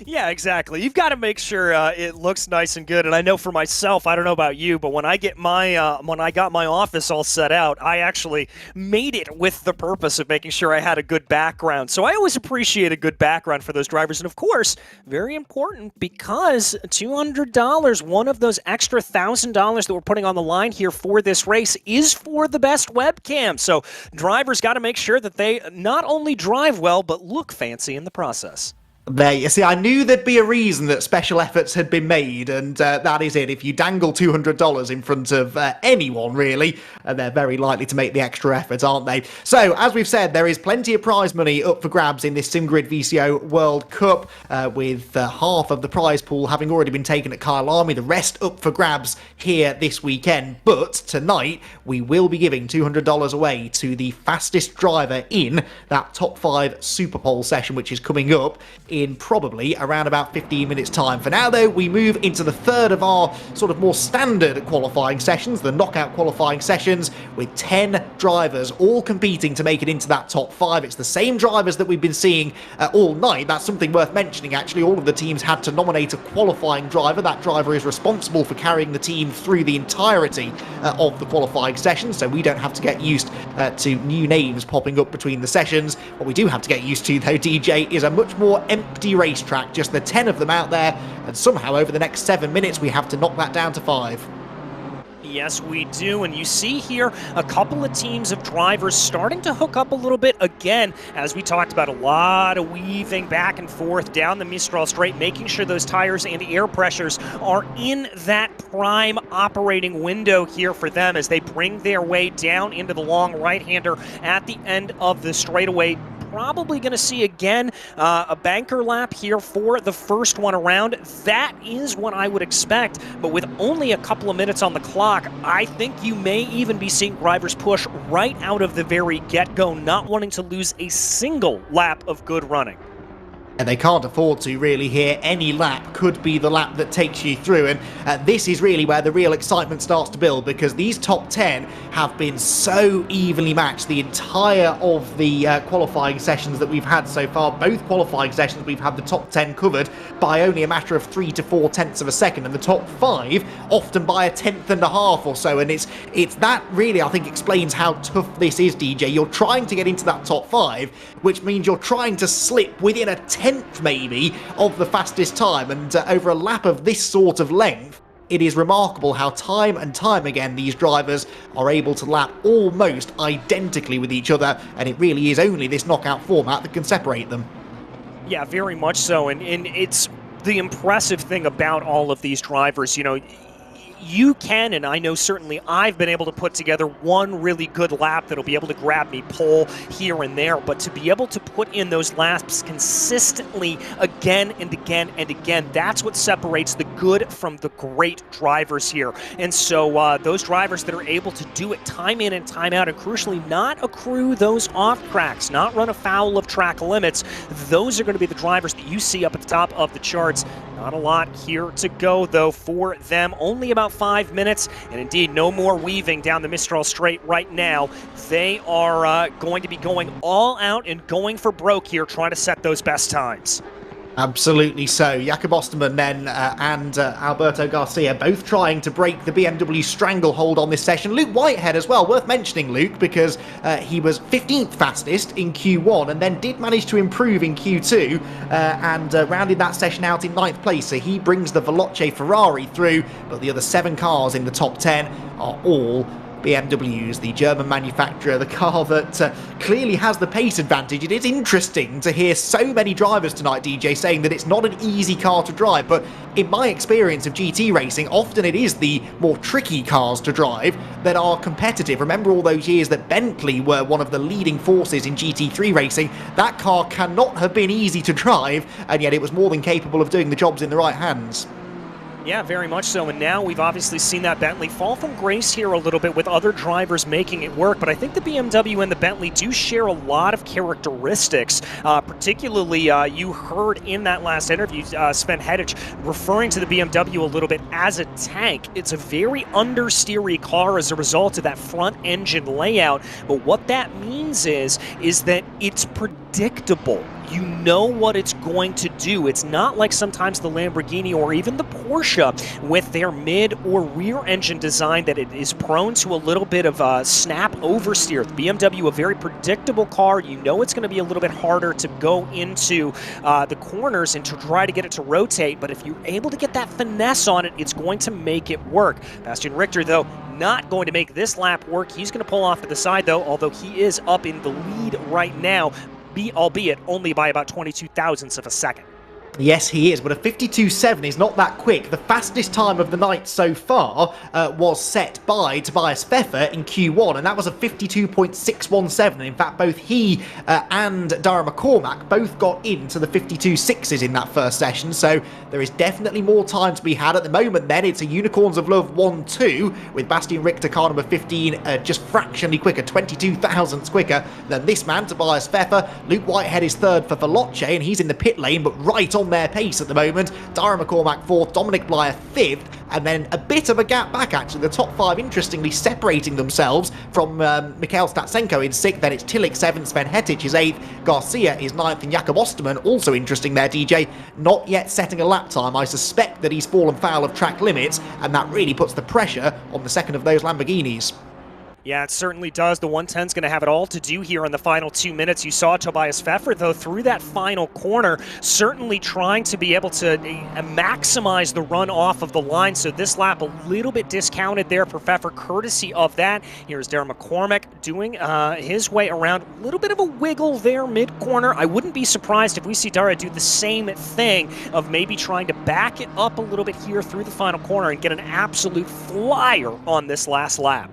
Yeah, exactly. You've got to make sure it looks nice and good. And I know for myself, I don't know about you, but when I get my when I got my office all set out, I actually made it with the purpose of making sure I had a good background. So I always appreciate a good background for those drivers. And of course, very important, because $200, one of those extra $1,000 that we're putting on the line here for this race, is for the best webcam. So drivers got to make sure that they not only drive well, but look fancy in the process. There, you see, I knew there'd be a reason that special efforts had been made, and that is it. If you dangle $200 in front of anyone, really, they're very likely to make the extra effort, aren't they? So, as we've said, there is plenty of prize money up for grabs in this SimGrid VCO World Cup, with half of the prize pool having already been taken at Kyalami, the rest up for grabs here this weekend. But tonight, we will be giving $200 away to the fastest driver in that top 5 Super Pole session, which is coming up in probably around about 15 minutes time. For now, though, we move into the third of our sort of more standard qualifying sessions, the knockout qualifying sessions, with 10 drivers all competing to make it into that top 5. It's the same drivers that we've been seeing all night. That's something worth mentioning, actually. All of the teams had to nominate a qualifying driver. That driver is responsible for carrying the team through the entirety of the qualifying session, so we don't have to get used to new names popping up between the sessions. What we do have to get used to, though, DJ, is a much more empty racetrack, just the 10 of them out there, and somehow over the next 7 minutes we have to knock that down to 5. Yes, we do, and you see here a couple of teams of drivers starting to hook up a little bit again, as we talked about, a lot of weaving back and forth down the Mistral Straight, making sure those tires and air pressures are in that prime operating window here for them as they bring their way down into the long right-hander at the end of the straightaway. Probably going to see again a banker lap here for the first one around. That is what I would expect, but with only a couple of minutes on the clock, I think you may even be seeing drivers push right out of the very get-go, not wanting to lose a single lap of good running. And they can't afford to, really, here. Any lap could be the lap that takes you through, and this is really where the real excitement starts to build, because these top 10 have been so evenly matched the entire of the qualifying sessions that we've had so far. Both qualifying sessions we've had the top 10 covered by only a matter of 3 to 4 tenths of a second, and the top 5 often by a tenth and a half or so, and it's that really, I think, explains how tough this is, DJ. You're trying to get into that top 5, which means you're trying to slip within a tenth maybe of the fastest time, and over a lap of this sort of length, it is remarkable how time and time again these drivers are able to lap almost identically with each other, and it really is only this knockout format that can separate them. Yeah, very much so, and it's the impressive thing about all of these drivers. You know, you can, and I know certainly I've been able to put together one really good lap that'll be able to grab me pole here and there, but to be able to put in those laps consistently again and again and again, that's what separates the good from the great drivers here. And so those drivers that are able to do it time in and time out, and crucially not accrue those off tracks, not run afoul of track limits, those are going to be the drivers that you see up at the top of the charts. Not a lot here to go, though, for them. Only about 5 minutes, and indeed no more weaving down the Mistral Straight right now. They are going to be going all out and going for broke here, trying to set those best times. Absolutely so. Jakob Osterman then and Alberto Garcia both trying to break the BMW stranglehold on this session. Luke Whitehead as well, worth mentioning Luke, because he was 15th fastest in Q1 and then did manage to improve in Q2 and rounded that session out in 9th place. So he brings the Veloce Ferrari through, but the other 7 cars in the top 10 are all BMWs, the German manufacturer, the car that clearly has the pace advantage. It is interesting to hear so many drivers tonight, DJ, saying that it's not an easy car to drive, but in my experience of GT racing, often it is the more tricky cars to drive that are competitive. Remember all those years that Bentley were one of the leading forces in GT3 racing? That car cannot have been easy to drive, and yet it was more than capable of doing the jobs in the right hands. Yeah, very much so, and now we've obviously seen that Bentley fall from grace here a little bit with other drivers making it work, but I think the BMW and the Bentley do share a lot of characteristics, particularly you heard in that last interview Sven Hedich referring to the BMW a little bit as a tank. It's a very understeery car as a result of that front engine layout, but what that means is that it's predictable. You know what it's going to do. It's not like sometimes the Lamborghini or even the Porsche with their mid or rear engine design that it is prone to a little bit of a snap oversteer. The BMW, a very predictable car. You know it's going to be a little bit harder to go into the corners and to try to get it to rotate, but if you're able to get that finesse on it, it's going to make it work. Bastian Richter, though, not going to make this lap work. He's going to pull off to the side, though, although he is up in the lead right now, albeit only by about 22 thousandths of a second. Yes, he is, but a 52.7 is not that quick. The fastest time of the night so far was set by Tobias Pfeffer in Q1, and that was a 52.617. In fact, both he and Darragh McCormack both got into the 52.6s in that first session, so there is definitely more time to be had. At the moment, then, it's a Unicorns of Love 1-2, with Bastian Richter, car number 15, just fractionally quicker, 22 thousandths quicker than this man, Tobias Pfeffer. Luke Whitehead is third for Veloce, and he's in the pit lane, but right on their pace at the moment. Darragh McCormack 4th, Dominic Blyer 5th, and then a bit of a gap back actually. The top 5 interestingly separating themselves from Mikhail Statsenko in 6th, then it's Tillich 7th, Sven Hedich is 8th, Garcia is 9th, and Jakob Osterman, also interesting there, DJ, not yet setting a lap time. I suspect that he's fallen foul of track limits, and that really puts the pressure on the second of those Lamborghinis. Yeah, it certainly does. The 110's going to have it all to do here in the final 2 minutes. You saw Tobias Pfeffer, though, through that final corner, certainly trying to be able to maximize the run off of the line. So this lap a little bit discounted there for Pfeffer, courtesy of that. Here's Darragh McCormack doing his way around. A little bit of a wiggle there mid-corner. I wouldn't be surprised if we see Darragh do the same thing of maybe trying to back it up a little bit here through the final corner and get an absolute flyer on this last lap.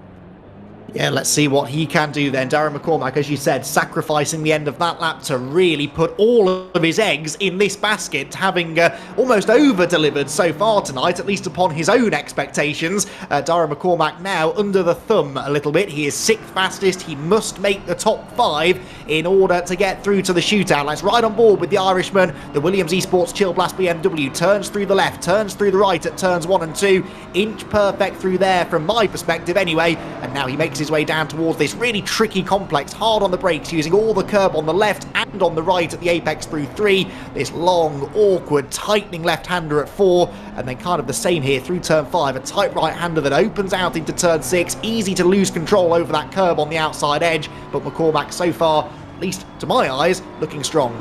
Yeah, let's see what he can do then. Darragh McCormack, as you said, sacrificing the end of that lap to really put all of his eggs in this basket, having almost over-delivered so far tonight, at least upon his own expectations. Darragh McCormack now under the thumb a little bit. He is 6th fastest. He must make the top 5 in order to get through to the shootout. Let's ride on board with the Irishman. The Williams Esports Chill Blast BMW turns through the left, turns through the right at turns 1 and 2. Inch perfect through there from my perspective anyway, and now he makes his way down towards this really tricky complex, hard on the brakes, using all the curb on the left and on the right at the apex through 3. This long, awkward, tightening left-hander at 4, and then kind of the same here through turn 5. A tight right-hander that opens out into turn 6. Easy to lose control over that curb on the outside edge, but McCormack so far, at least to my eyes, looking strong.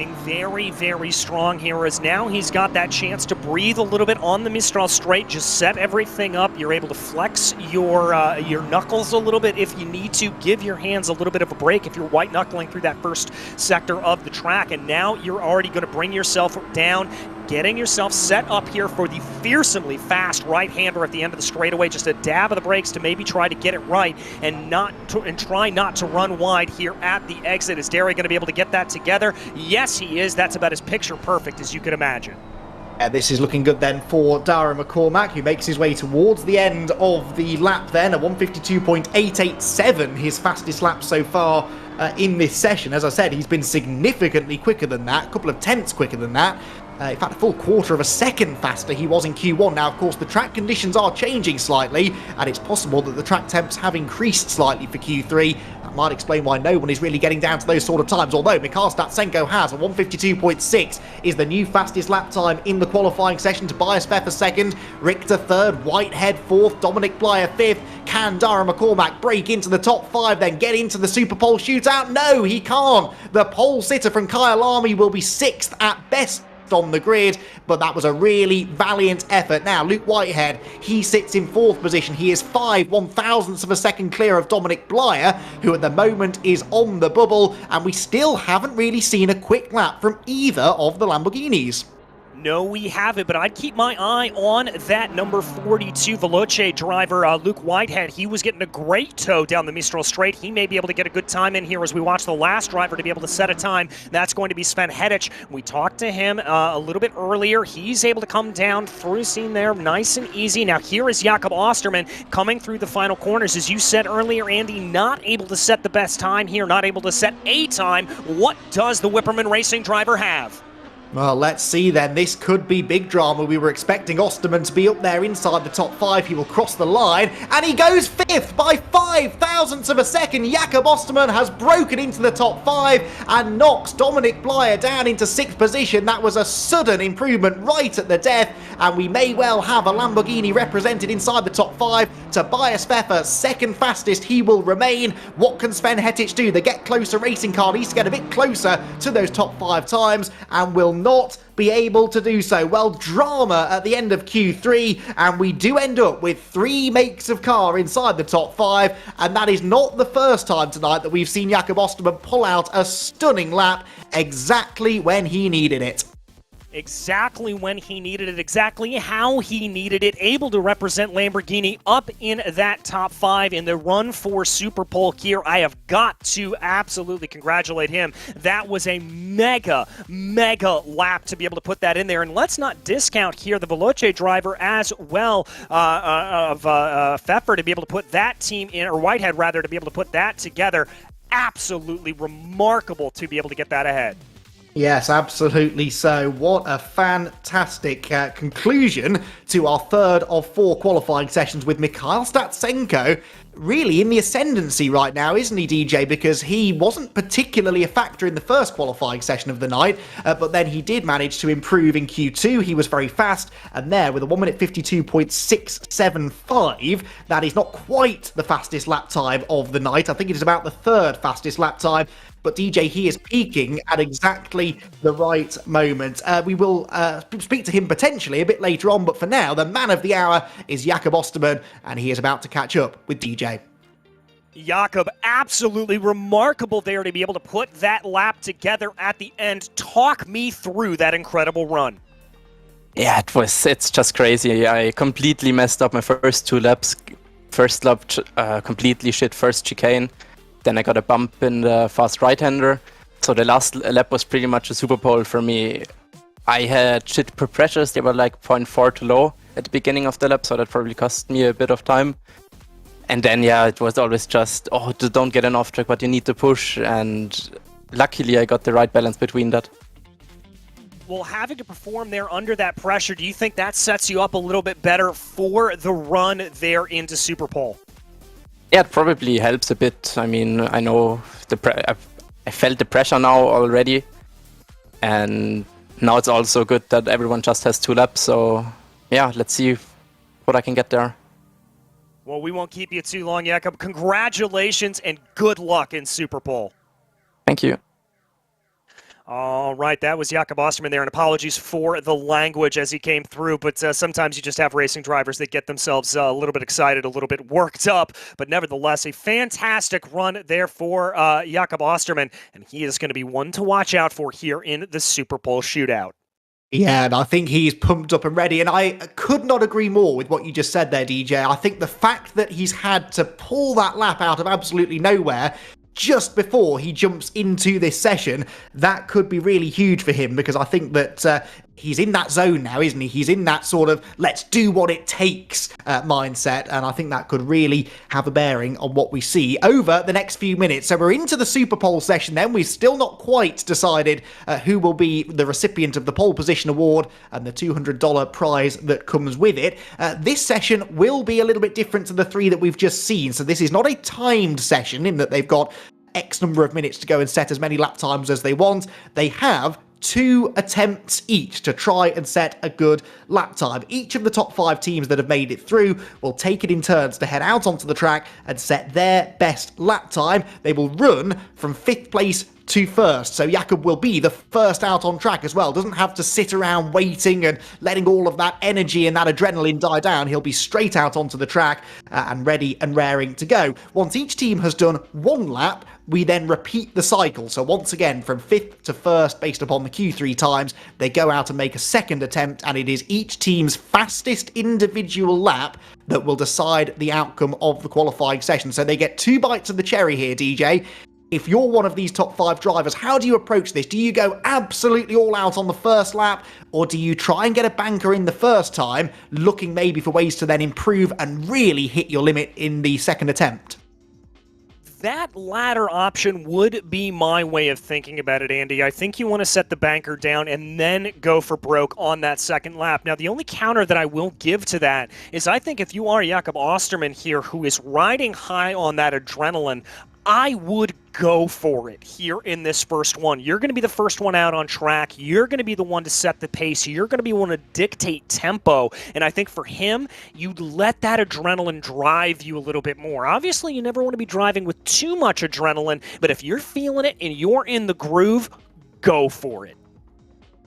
looking very, very strong here, as now he's got that chance to breathe a little bit on the Mistral straight, just set everything up. You're able to flex your knuckles a little bit if you need to, give your hands a little bit of a break if you're white knuckling through that first sector of the track, and now you're already going to bring yourself down, getting yourself set up here for the fearsomely fast right-hander at the end of the straightaway. Just a dab of the brakes to maybe try to get it right and try not to run wide here at the exit. Is Derry going to be able to get that together? Yes, he is. That's about as picture perfect as you could imagine. This is looking good then for Dara McCormack, who makes his way towards the end of the lap then, a 152.887, his fastest lap so far in this session. As I said, he's been significantly quicker than that, a couple of tenths quicker than that. In fact, a full quarter of a second faster he was in Q1. Now, of course, the track conditions are changing slightly, and it's possible that the track temps have increased slightly for Q3. That might explain why no one is really getting down to those sort of times, although Mikhail Statsenko has a 152.6 is the new fastest lap time in the qualifying session. Tobias Pfeffer second, Richter third, Whitehead fourth, Dominic Blyer fifth. Can Dara McCormack break into the top 5, then get into the Super Pole shootout? No, he can't. The pole sitter from Kyalami will be 6th at best on the grid, but that was a really valiant effort. Now, Luke Whitehead, he sits in 4th position. He is 5/1000ths of a second clear of Dominic Blyer, who at the moment is on the bubble, and we still haven't really seen a quick lap from either of the Lamborghinis. No, we haven't, but I'd keep my eye on that number 42 Veloce driver, Luke Whitehead. He was getting a great tow down the Mistral Straight. He may be able to get a good time in here as we watch the last driver to be able to set a time. That's going to be Sven Hedich. We talked to him a little bit earlier. He's able to come down through scene there nice and easy. Now here is Jakob Osterman coming through the final corners. As you said earlier, Andy, not able to set the best time here, not able to set a time. What does the Whipperman Racing driver have? Well, let's see then. This could be big drama. We were expecting Osterman to be up there inside the top 5. He will cross the line, and he goes 5th by 5/1000ths of a second. Jakob Osterman has broken into the top 5 and knocks Dominic Blyer down into 6th position. That was a sudden improvement right at the death, and we may well have a Lamborghini represented inside the top 5. Tobias Pfeffer, second fastest, he will remain. What can Sven Hedich do? The Get Closer racing car needs to get a bit closer to those top 5 times, and will not be able to do so. Well, drama at the end of Q3, and we do end up with 3 makes of car inside the top 5, and that is not the first time tonight that we've seen Jakob Osterman pull out a stunning lap exactly when he needed it. Exactly when he needed it, exactly how he needed it, able to represent Lamborghini up in that top 5 in the run for Super Pole here. I have got to absolutely congratulate him. That was a mega lap to be able to put that in there. And let's not discount here the Veloce driver as well of Pfeffer to be able to put that team in, or Whitehead rather, to be able to put that together. Absolutely remarkable to be able to get that ahead. Yes, absolutely so. What a fantastic conclusion to our third of 4 qualifying sessions with Mikhail Statsenko really in the ascendancy right now, isn't he, DJ? Because he wasn't particularly a factor in the first qualifying session of the night, but then he did manage to improve in Q2. He was very fast, and there with a 1:52.675, that is not quite the fastest lap time of the night. I think it is about the 3rd fastest lap time. But DJ, he is peaking at exactly the right moment. We will speak to him potentially a bit later on, but for now, the man of the hour is Jakob Osterman, and he is about to catch up with DJ. Jakob, absolutely remarkable there to be able to put that lap together at the end. Talk me through that incredible run. Yeah, it's just crazy. I completely messed up my first 2 laps. First lap, completely shit first chicane. Then I got a bump in the fast right-hander. So the last lap was pretty much a Super Pole for me. I had shit per pressures. They were like 0.4 too low at the beginning of the lap, so that probably cost me a bit of time. And then, yeah, it was always just, oh, don't get an off track, but you need to push. And luckily, I got the right balance between that. Well, having to perform there under that pressure, do you think that sets you up a little bit better for the run there into Super Pole? Yeah, it probably helps a bit. I mean, I know I felt the pressure now already, and now it's also good that everyone just has 2 laps. So, yeah, let's see what I can get there. Well, we won't keep you too long, Jakob. Congratulations and good luck in Super Pole. Thank you. All right, that was Jakob Osterman there, and apologies for the language as he came through, but sometimes you just have racing drivers that get themselves a little bit excited, a little bit worked up, but nevertheless, a fantastic run there for Jakob Osterman, and he is going to be one to watch out for here in the Super Pole shootout. Yeah, and I think he's pumped up and ready, and I could not agree more with what you just said there, DJ. I think the fact that he's had to pull that lap out of absolutely nowhere just before he jumps into this session, that could be really huge for him, because I think that he's in that zone now, isn't he? He's in that sort of let's do what it takes mindset, and I think that could really have a bearing on what we see over the next few minutes. So we're into the Super Pole session then. We've still not quite decided who will be the recipient of the Pole Position Award and the $200 prize that comes with it. This session will be a little bit different to the three that we've just seen. So this is not a timed session in that they've got X number of minutes to go and set as many lap times as they want. They have 2 attempts each to try and set a good lap time. Each of the top 5 teams that have made it through will take it in turns to head out onto the track and set their best lap time. They will run from 5th place to 1st, so Jakob will be the first out on track as well. Doesn't have to sit around waiting and letting all of that energy and that adrenaline die down. He'll be straight out onto the track and ready and raring to go. Once each team has done 1 lap, we then repeat the cycle. So once again, from 5th to 1st, based upon the Q3 times, they go out and make a second attempt, and it is each team's fastest individual lap that will decide the outcome of the qualifying session. So they get 2 bites of the cherry here, DJ. If you're one of these top 5 drivers, how do you approach this? Do you go absolutely all out on the first lap, or do you try and get a banker in the first time, looking maybe for ways to then improve and really hit your limit in the second attempt? That latter option would be my way of thinking about it, Andy. I think you want to set the banker down and then go for broke on that second lap. Now, the only counter that I will give to that is I think if you are Jakob Osterman here, who is riding high on that adrenaline, I would go for it here in this first one. You're going to be the first one out on track. You're going to be the one to set the pace. You're going to be one to dictate tempo. And I think for him, you let that adrenaline drive you a little bit more. Obviously, you never want to be driving with too much adrenaline, but if you're feeling it and you're in the groove, go for it.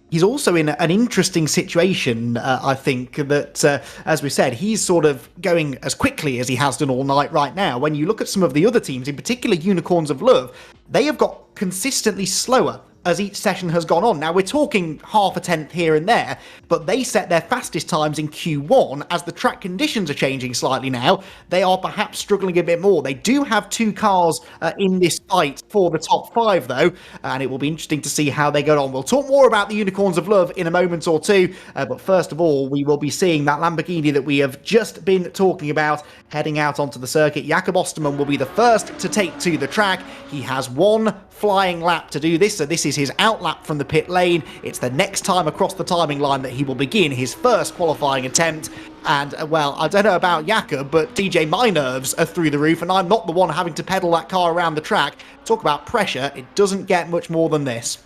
He's also in an interesting situation, I think, that, as we said, he's sort of going as quickly as he has done all night right now. When you look at some of the other teams, in particular Unicorns of Love, they have got consistently slower as each session has gone on. Now, we're talking half a tenth here and there, but they set their fastest times in Q1. As the track conditions are changing slightly now, they are perhaps struggling a bit more. They do have 2 cars in this fight for the top 5, though, and it will be interesting to see how they go on. We'll talk more about the Unicorns of Love in a moment or two, but first of all, we will be seeing that Lamborghini that we have just been talking about heading out onto the circuit. Jakob Osterman will be the first to take to the track. He has 1 flying lap to do this, so this is his out lap from the pit lane. It's the next time across the timing line that he will begin his first qualifying attempt. And, well, I don't know about Jakob, but DJ, my nerves are through the roof, and I'm not the one having to pedal that car around the track. Talk about pressure, it doesn't get much more than this.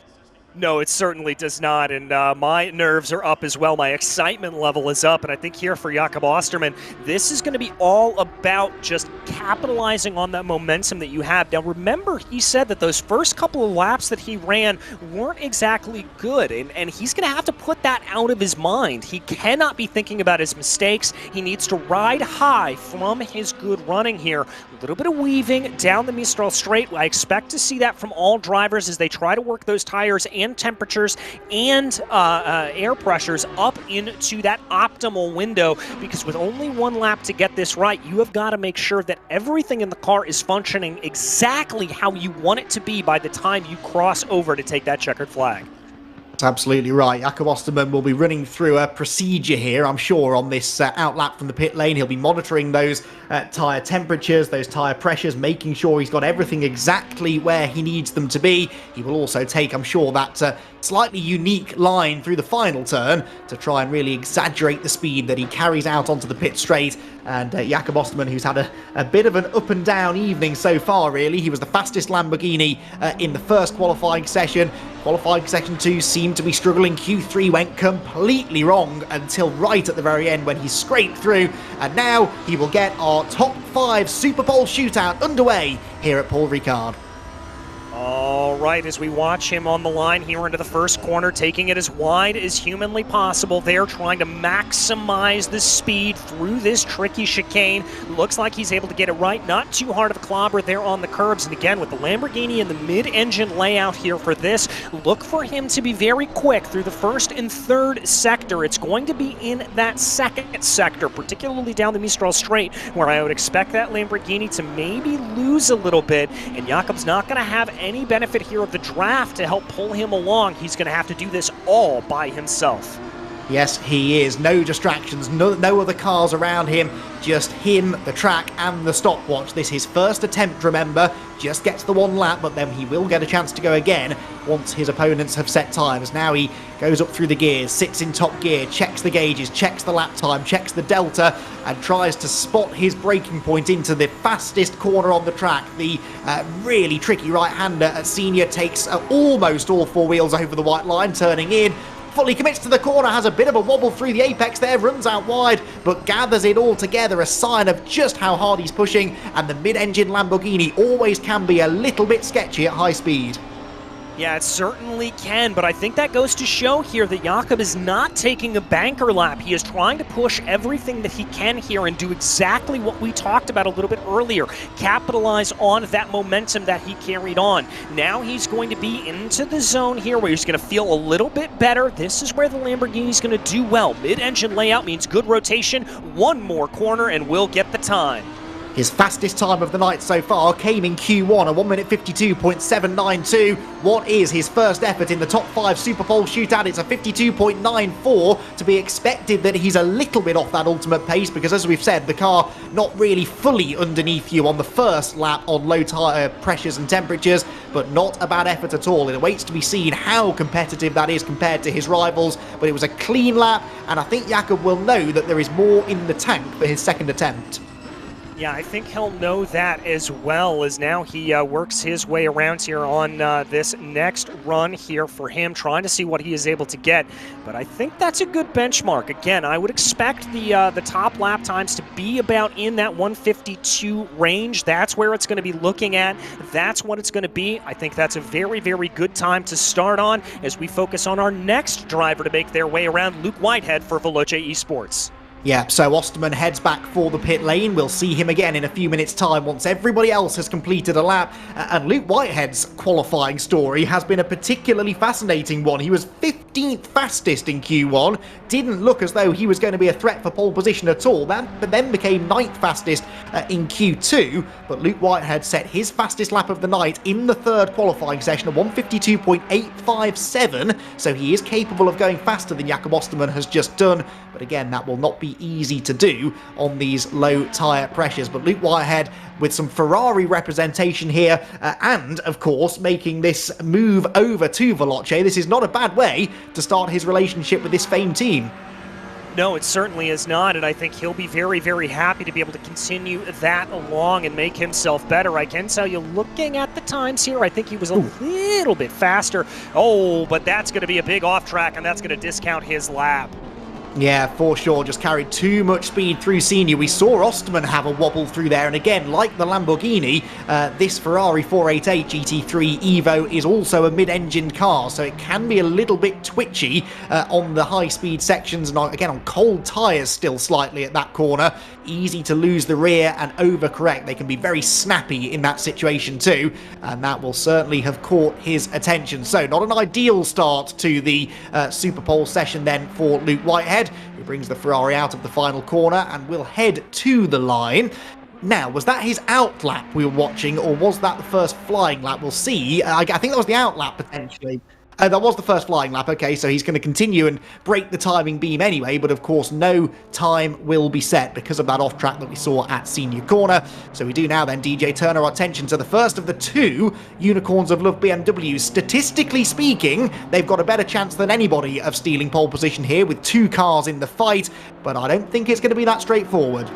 No, it certainly does not, and my nerves are up as well. My excitement level is up, and I think here for Jakob Osterman, this is going to be all about just capitalizing on that momentum that you have. Now, remember, he said that those first couple of laps that he ran weren't exactly good, and he's going to have to put that out of his mind. He cannot be thinking about his mistakes. He needs to ride high from his good running here. A little bit of weaving down the Mistral Straight. I expect to see that from all drivers as they try to work those tires and temperatures and air pressures up into that optimal window, because with only 1 lap to get this right, you have got to make sure that everything in the car is functioning exactly how you want it to be by the time you cross over to take that checkered flag. That's absolutely right. Jakob Osterman will be running through a procedure here, I'm sure, on this outlap from the pit lane. He'll be monitoring those tyre temperatures, those tyre pressures, making sure he's got everything exactly where he needs them to be. He will also take, I'm sure, that slightly unique line through the final turn to try and really exaggerate the speed that he carries out onto the pit straight. And Jakob Osterman, who's had a bit of an up and down evening so far, really. He was the fastest Lamborghini in the first qualifying session. Qualifying session 2 seemed to be struggling. Q3 went completely wrong until right at the very end when he scraped through. And now he will get our top 5 Super Pole shootout underway here at Paul Ricard. All right, as we watch him on the line here into the first corner, taking it as wide as humanly possible there, trying to maximize the speed through this tricky chicane. Looks like he's able to get it right. Not too hard of a clobber there on the curbs. And again, with the Lamborghini in the mid-engine layout here for this, look for him to be very quick through the first and third sector. It's going to be in that second sector, particularly down the Mistral Straight, where I would expect that Lamborghini to maybe lose a little bit. And Jakob's not going to have any benefit here of the draft to help pull him along. He's going to have to do this all by himself. Yes, he is. No distractions, no other cars around him, just him, the track and the stopwatch. This is his first attempt, remember, just gets the one lap, but then he will get a chance to go again once his opponents have set times. Now he goes up through the gears, sits in top gear, checks the gauges, checks the lap time, checks the delta, and tries to spot his braking point into the fastest corner on the track. The really tricky right-hander at Senior takes almost all four wheels over the white line, turning in, fully commits to the corner, has a bit of a wobble through the apex there, runs out wide, but gathers it all together, a sign of just how hard he's pushing, and the mid-engine Lamborghini always can be a little bit sketchy at high speed. Yeah, it certainly can, but I think that goes to show here that Jakob is not taking a banker lap. He is trying to push everything that he can here and do exactly what we talked about a little bit earlier, capitalize on that momentum that he carried on. Now he's going to be into the zone here where he's going to feel a little bit better. This is where the Lamborghini is going to do well. Mid-engine layout means good rotation, one more corner, and we'll get the time. His fastest time of the night so far came in Q1, a 1 minute 52.792. What is his first effort in the top 5 Super Pole shootout? It's a 52.94. To be expected that he's a little bit off that ultimate pace because, as we've said, the car not really fully underneath you on the first lap on low tire pressures and temperatures, but not a bad effort at all. It awaits to be seen how competitive that is compared to his rivals, but it was a clean lap, and I think Jakob will know that there is more in the tank for his second attempt. Yeah, I think he'll know that as well, as now he works his way around here on this next run here for him, trying to see what he is able to get. But I think that's a good benchmark. Again, I would expect the top lap times to be about in that 152 range. That's where it's going to be looking at. That's what it's going to be. I think that's a very, very good time to start on as we focus on our next driver to make their way around, Luke Whitehead for Veloce Esports. Yeah, so Osterman heads back for the pit lane. We'll see him again in a few minutes' time once everybody else has completed a lap. And Luke Whitehead's qualifying story has been a particularly fascinating one. He was 15th fastest in Q1. Didn't look as though he was going to be a threat for pole position at all, but then became 9th fastest in Q2. But Luke Whitehead set his fastest lap of the night in the third qualifying session, a 152.857. So he is capable of going faster than Jakob Osterman has just done. But again, that will not be easy to do on these low tyre pressures. But Luke Whitehead with some Ferrari representation here and, of course, making this move over to Veloce. This is not a bad way to start his relationship with this famed team. No, it certainly is not, and I think he'll be very, very happy to be able to continue that along and make himself better. I can tell you, looking at the times here, I think he was a little bit faster. Oh, but that's going to be a big off track, and that's going to discount his lap. Yeah, for sure, just carried too much speed through Senior. We saw Osterman have a wobble through there, and again, like the Lamborghini, this Ferrari 488 GT3 Evo is also a mid-engined car, so it can be a little bit twitchy on the high-speed sections, and again, on cold tyres still slightly at that corner. Easy to lose the rear and overcorrect. They can be very snappy in that situation too, and that will certainly have caught his attention. So, not an ideal start to the Super Pole session then for Luke Whitehead, who brings the Ferrari out of the final corner and will head to the line. Now, was that his out lap we were watching, or was that the first flying lap? We'll see. I think that was the out lap, potentially. That was the first flying lap, okay, so he's going to continue and break the timing beam anyway, but of course no time will be set because of that off-track that we saw at Senior Corner. So we do now then, DJ, turn our attention to the first of the two Unicorns of Love BMWs. Statistically speaking, they've got a better chance than anybody of stealing pole position here with two cars in the fight, but I don't think it's going to be that straightforward.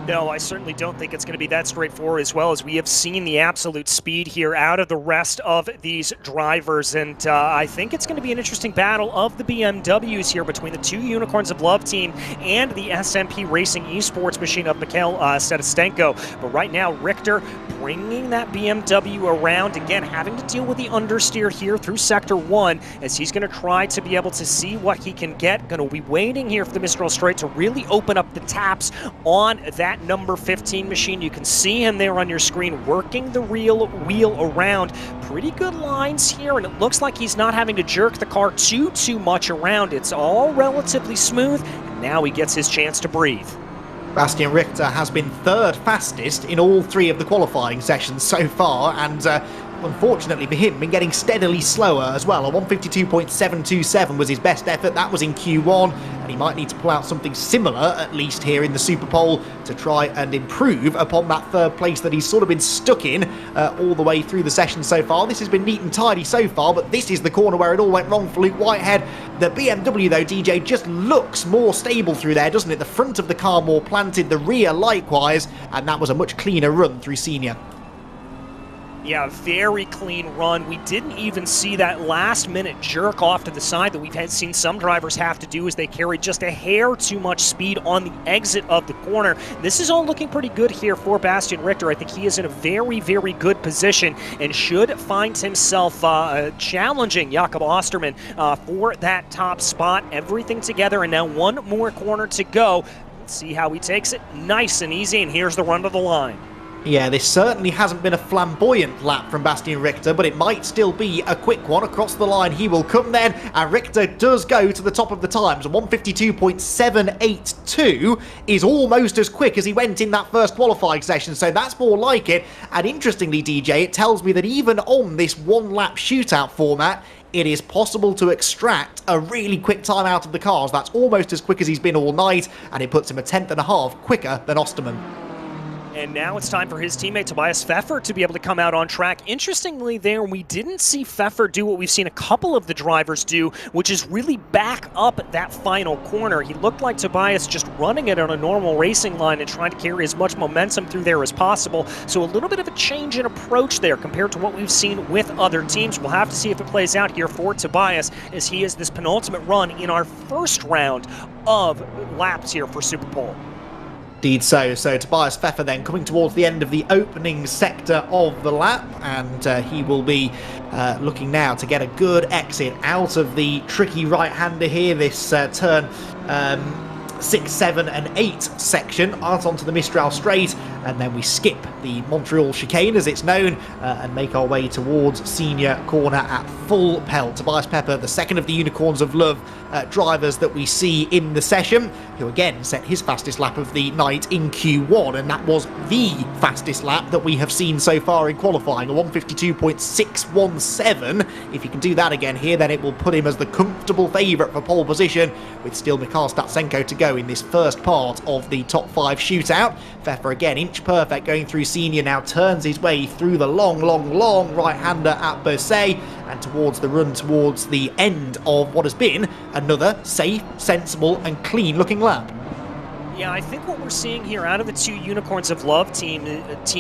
No, I certainly don't think it's going to be that straightforward, as well as we have seen the absolute speed here out of the rest of these drivers. And I think it's going to be an interesting battle of the BMWs here between the two Unicorns of Love team and the SMP Racing Esports machine of Mikhail Stetistenko. But right now, Richter bringing that BMW around, again, having to deal with the understeer here through Sector 1, as he's going to try to be able to see what he can get. Going to be waiting here for the Mistral Straight to really open up the taps on that number 15 machine. You can see him there on your screen working the real wheel around. Pretty good lines here, and it looks like he's not having to jerk the car too much around. It's all relatively smooth, and now he gets his chance to breathe. Bastian Richter has been third fastest in all three of the qualifying sessions so far, and unfortunately for him, been getting steadily slower as well. A 152.727 was his best effort. That was in Q1, and he might need to pull out something similar, at least here in the Super Pole, to try and improve upon that third place that he's sort of been stuck in all the way through the session so far. This has been neat and tidy so far, but this is the corner where it all went wrong for Luke Whitehead. The BMW, though, DJ, just looks more stable through there, doesn't it? The front of the car more planted, the rear likewise, and that was a much cleaner run through Senior. Yeah, very clean run. We didn't even see that last-minute jerk off to the side that we've seen some drivers have to do as they carry just a hair too much speed on the exit of the corner. This is all looking pretty good here for Bastian Richter. I think he is in a very, very good position and should find himself challenging Jakob Osterman for that top spot. Everything together, and now one more corner to go. Let's see how he takes it. Nice and easy, and here's the run to the line. Yeah, this certainly hasn't been a flamboyant lap from Bastian Richter, but it might still be a quick one. Across the line he will come then, and Richter does go to the top of the times. 152.782 is almost as quick as he went in that first qualifying session, so that's more like it. And interestingly, DJ, it tells me that even on this one-lap shootout format, it is possible to extract a really quick time out of the cars. That's almost as quick as he's been all night, and it puts him a 1/10.5 quicker than Osterman. And now it's time for his teammate Tobias Pfeffer to be able to come out on track. Interestingly there, we didn't see Pfeffer do what we've seen a couple of the drivers do, which is really back up that final corner. He looked like Tobias just running it on a normal racing line and trying to carry as much momentum through there as possible. So a little bit of a change in approach there compared to what we've seen with other teams. We'll have to see if it plays out here for Tobias, as he is this penultimate run in our first round of laps here for Super Pole. Indeed so. So Tobias Pfeffer then coming towards the end of the opening sector of the lap, and he will be looking now to get a good exit out of the tricky right-hander here, this turn 6, 7 and 8 section out onto the Mistral Straight, and then we skip the Montreal chicane as it's known and make our way towards Senior corner at full pelt. Tobias Pfeffer, the second of the Unicorns of Love drivers that we see in the session, who again set his fastest lap of the night in Q1, and that was the fastest lap that we have seen so far in qualifying, a 152.617. If he can do that again here, then it will put him as the comfortable favourite for pole position, with still Mikhail Statsenko to go in this first part of the top 5 shootout. Pfeffer again, inch perfect going through Senior, now turns his way through the long right-hander at Berset, and towards the run towards the end of what has been another safe, sensible and clean looking lap. Yeah, I think what we're seeing here out of the two Unicorns of Love team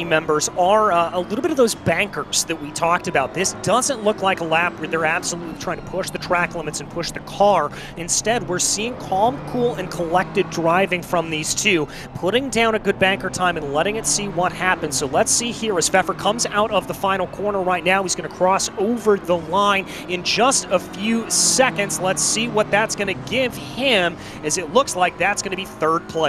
members are a little bit of those bankers that we talked about. This doesn't look like a lap where they're absolutely trying to push the track limits and push the car. Instead, we're seeing calm, cool, and collected driving from these two, putting down a good banker time and letting it see what happens. So let's see here as Pfeffer comes out of the final corner right now. He's going to cross over the line in just a few seconds. Let's see what that's going to give him, as it looks like that's going to be third place.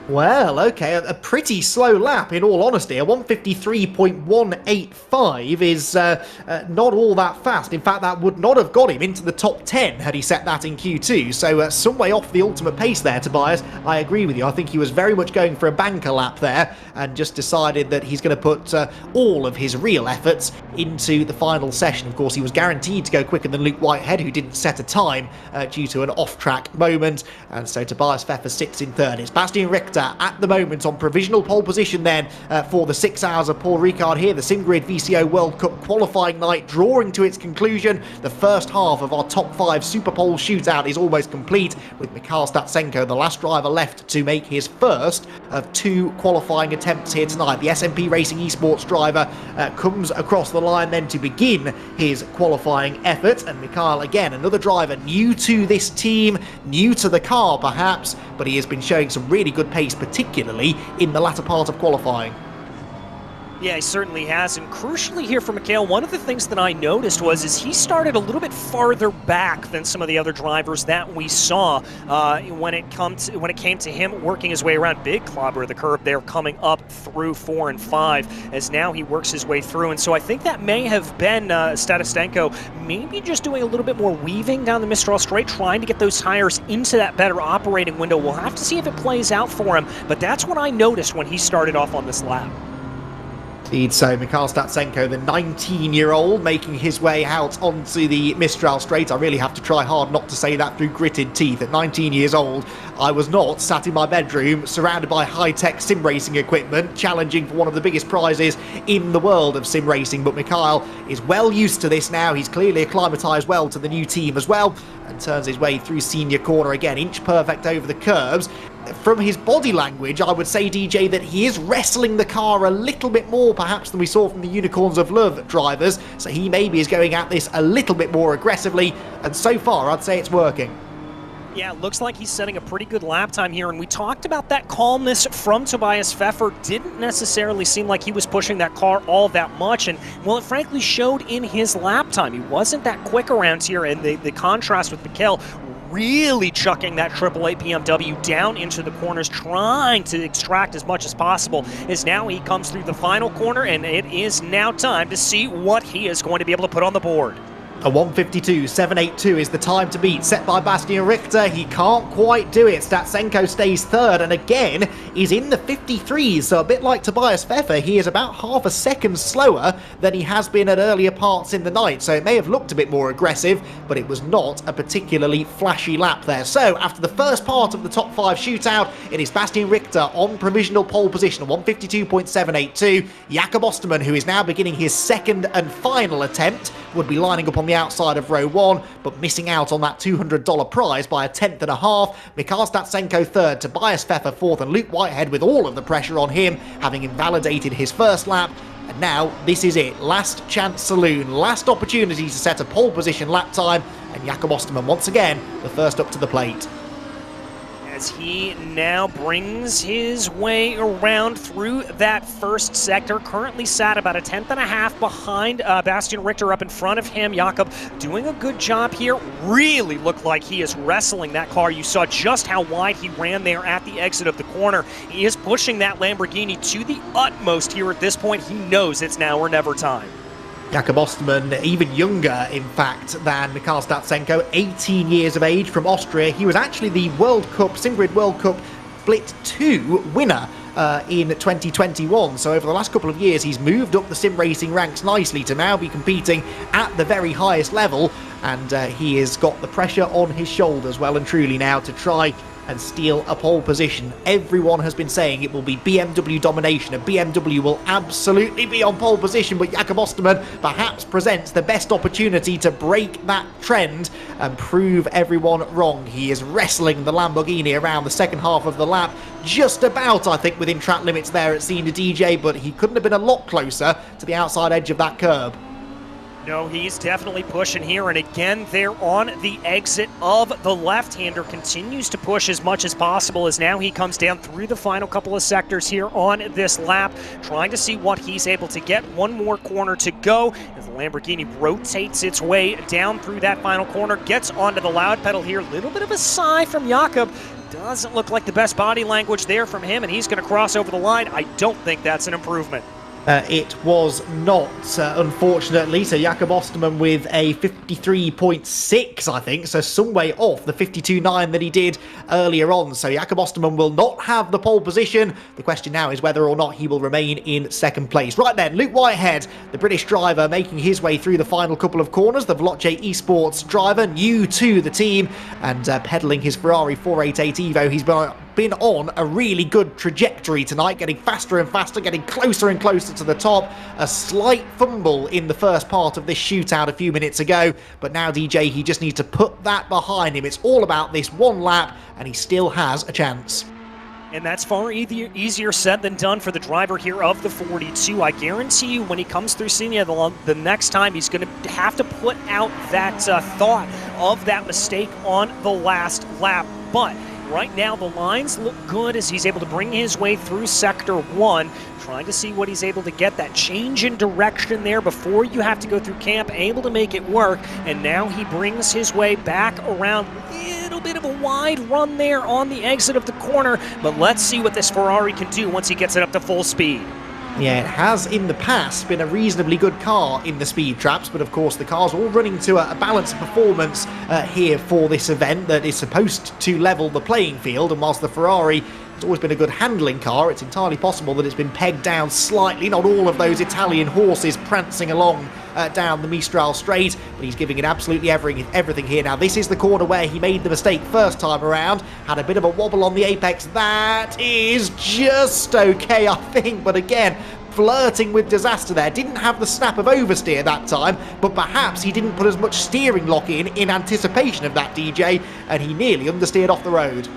Well, okay, a pretty slow lap in all honesty. A 153.185 is not all that fast. In fact, that would not have got him into the top 10 had he set that in Q2. So some way off the ultimate pace there, Tobias. I agree with you. I think he was very much going for a banker lap there and just decided that he's going to put all of his real efforts into the final session. Of course, he was guaranteed to go quicker than Luke Whitehead, who didn't set a time due to an off-track moment. And so Tobias Pfeffer sits in third. It's Bastian Richter Richter at the moment on provisional pole position then for the 6 hours of Paul Ricard here. The SimGrid VCO World Cup qualifying night drawing to its conclusion. The first half of our top 5 Super Pole shootout is almost complete, with Mikhail Statsenko, the last driver left to make his first of 2 qualifying attempts here tonight. The SMP Racing Esports driver comes across the line then to begin his qualifying effort, and Mikhail, again, another driver new to this team, new to the car perhaps, but he has been showing some really good pace, particularly in the latter part of qualifying. Yeah, he certainly has, and crucially here for Mikhail, one of the things that I noticed is he started a little bit farther back than some of the other drivers that we saw when it came to him working his way around. Big clobber of the curb there, coming up through 4 and 5, as now he works his way through, and so I think that may have been Statastenko maybe just doing a little bit more weaving down the Mistral straight, trying to get those tires into that better operating window. We'll have to see if it plays out for him, but that's what I noticed when he started off on this lap. Indeed, so Mikhail Statsenko, the 19-year-old, making his way out onto the Mistral straight. I really have to try hard not to say that through gritted teeth. At 19 years old, I was not sat in my bedroom surrounded by high-tech sim racing equipment, challenging for one of the biggest prizes in the world of sim racing. But Mikhail is well used to this now. He's clearly acclimatised well to the new team as well, and turns his way through senior corner again, inch perfect over the curbs. From his body language, I would say, DJ, that he is wrestling the car a little bit more perhaps than we saw from the Unicorns of Love drivers, so he maybe is going at this a little bit more aggressively, and so far I'd say it's working. Yeah, it looks like he's setting a pretty good lap time here, and we talked about that calmness from Tobias Pfeffer. Didn't necessarily seem like he was pushing that car all that much, and, well, it frankly showed in his lap time. He wasn't that quick around here, and the contrast with Mikhail really chucking that 888 BMW down into the corners, trying to extract as much as possible, as now he comes through the final corner, and it is now time to see what he is going to be able to put on the board. A 1:52.782 is the time to beat, set by Bastian Richter. He can't quite do it. Statsenko stays third, and again is in the 53s, so a bit like Tobias Pfeffer, he is about half a second slower than he has been at earlier parts in the night, so it may have looked a bit more aggressive, but it was not a particularly flashy lap there. So, after the first part of the top 5 shootout, it is Bastian Richter on provisional pole position, 1:52.782. Jakob Osterman, who is now beginning his second and final attempt, would be lining up on the outside of row 1, but missing out on that $200 prize by a tenth and a half. Mikhail Statsenko third, Tobias Pfeffer fourth, and Luke Whitehead with all of the pressure on him, having invalidated his first lap. And now this is it, last chance saloon, last opportunity to set a pole position lap time, and Jakob Osterman once again the first up to the plate. As he now brings his way around through that first sector, currently sat about a tenth and a half behind Bastian Richter up in front of him. Jakob doing a good job here, really looked like he is wrestling that car. You saw just how wide he ran there at the exit of the corner. He is pushing that Lamborghini to the utmost here at this point. He knows it's now or never time. Jakob Osterman, even younger, in fact, than Mikhail Statsenko, 18 years of age, from Austria. He was actually the World Cup, SimGrid World Cup Split 2 winner in 2021. So over the last couple of years, he's moved up the sim racing ranks nicely to now be competing at the very highest level. And he has got the pressure on his shoulders well and truly now to try and steal a pole position. Everyone has been saying it will be BMW domination, and BMW will absolutely be on pole position, but Jakob Osterman perhaps presents the best opportunity to break that trend and prove everyone wrong. He is wrestling the Lamborghini around the second half of the lap, just about, I think, within track limits there at Senior DJ, but he couldn't have been a lot closer to the outside edge of that curb. No, he's definitely pushing here, and again, there on the exit of the left-hander, continues to push as much as possible, as now he comes down through the final couple of sectors here on this lap, trying to see what he's able to get. One more corner to go as the Lamborghini rotates its way down through that final corner, gets onto the loud pedal here. Little bit of a sigh from Jakob. Doesn't look like the best body language there from him, and he's going to cross over the line. I don't think that's an improvement. It was not, unfortunately. So Jakob Osterman with a 53.6, I think, so some way off the 52.9 that he did earlier on. So Jakob Osterman will not have the pole position. The question now is whether or not he will remain in second place. Right then, Luke Whitehead, the British driver, making his way through the final couple of corners. The Veloce Esports driver, new to the team, and peddling his Ferrari 488 Evo. He's been on a really good trajectory tonight, getting faster and faster, getting closer and closer to the top. A slight fumble in the first part of this shootout a few minutes ago, but now DJ, he just needs to put that behind him. It's all about this one lap, and he still has a chance. And that's far easier said than done for the driver here of the 42. I guarantee you when he comes through Senior the next time, he's going to have to put out that thought of that mistake on the last lap. But right now the lines look good as he's able to bring his way through Sector 1, trying to see what he's able to get, that change in direction there before you have to go through camp, able to make it work. And now he brings his way back around. Little bit of a wide run there on the exit of the corner, but let's see what this Ferrari can do once he gets it up to full speed. Yeah, it has in the past been a reasonably good car in the speed traps, but of course the car's all running to a balanced performance here for this event that is supposed to level the playing field, and whilst the Ferrari has always been a good handling car, it's entirely possible that it's been pegged down slightly. Not all of those Italian horses prancing along down the Mistral Straight, but he's giving it absolutely everything here. Now this is the corner where he made the mistake first time around, had a bit of a wobble on the apex. That is just okay, I think, but again, flirting with disaster there. Didn't have the snap of oversteer that time, but perhaps he didn't put as much steering lock in anticipation of that, DJ, and he nearly understeered off the road.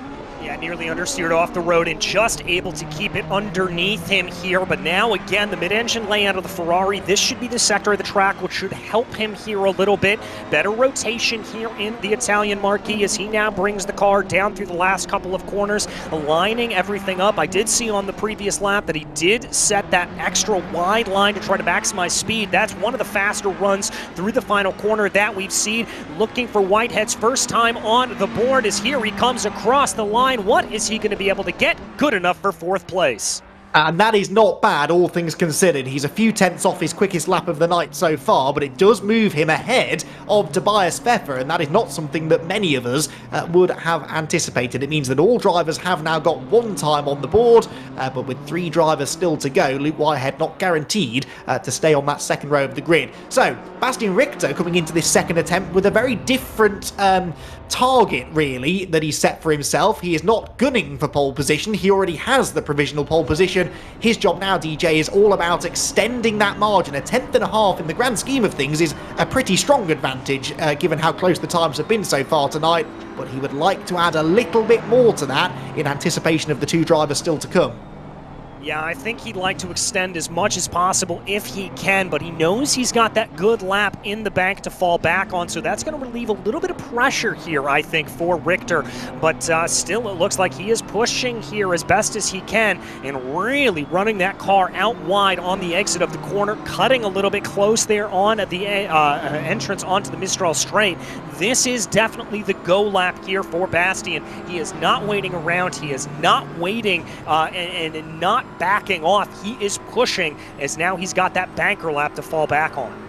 Yeah, nearly understeered off the road and just able to keep it underneath him here. But now, again, the mid-engine layout of the Ferrari, this should be the sector of the track which should help him here a little bit. Better rotation here in the Italian Marquis as he now brings the car down through the last couple of corners, lining everything up. I did see on the previous lap that he did set that extra wide line to try to maximize speed. That's one of the faster runs through the final corner that we've seen. Looking for Whitehead's first time on the board as here he comes across the line. What is he going to be able to get? Good enough for 4th place. And that is not bad, all things considered. He's a few tenths off his quickest lap of the night so far, but it does move him ahead of Tobias Pfeffer, and that is not something that many of us would have anticipated. It means that all drivers have now got one time on the board, but with 3 drivers still to go, Luke Whitehead not guaranteed to stay on that second row of the grid. So, Bastian Richter coming into this second attempt with a very different target, really, that he's set for himself. He is not gunning for pole position. He already has the provisional pole position. His job now, DJ, is all about extending that margin. 1.5 tenths in the grand scheme of things is a pretty strong advantage, given how close the times have been so far tonight, but he would like to add a little bit more to that in anticipation of the 2 drivers still to come. Yeah, I think he'd like to extend as much as possible if he can, but he knows he's got that good lap in the bank to fall back on, so that's going to relieve a little bit of pressure here, I think, for Richter. But still, it looks like he is pushing here as best as he can and really running that car out wide on the exit of the corner, cutting a little bit close there on the entrance onto the Mistral Straight. This is definitely the go lap here for Bastian. He is not waiting around. He is not waiting and not backing off. He is pushing as now he's got that banker lap to fall back on.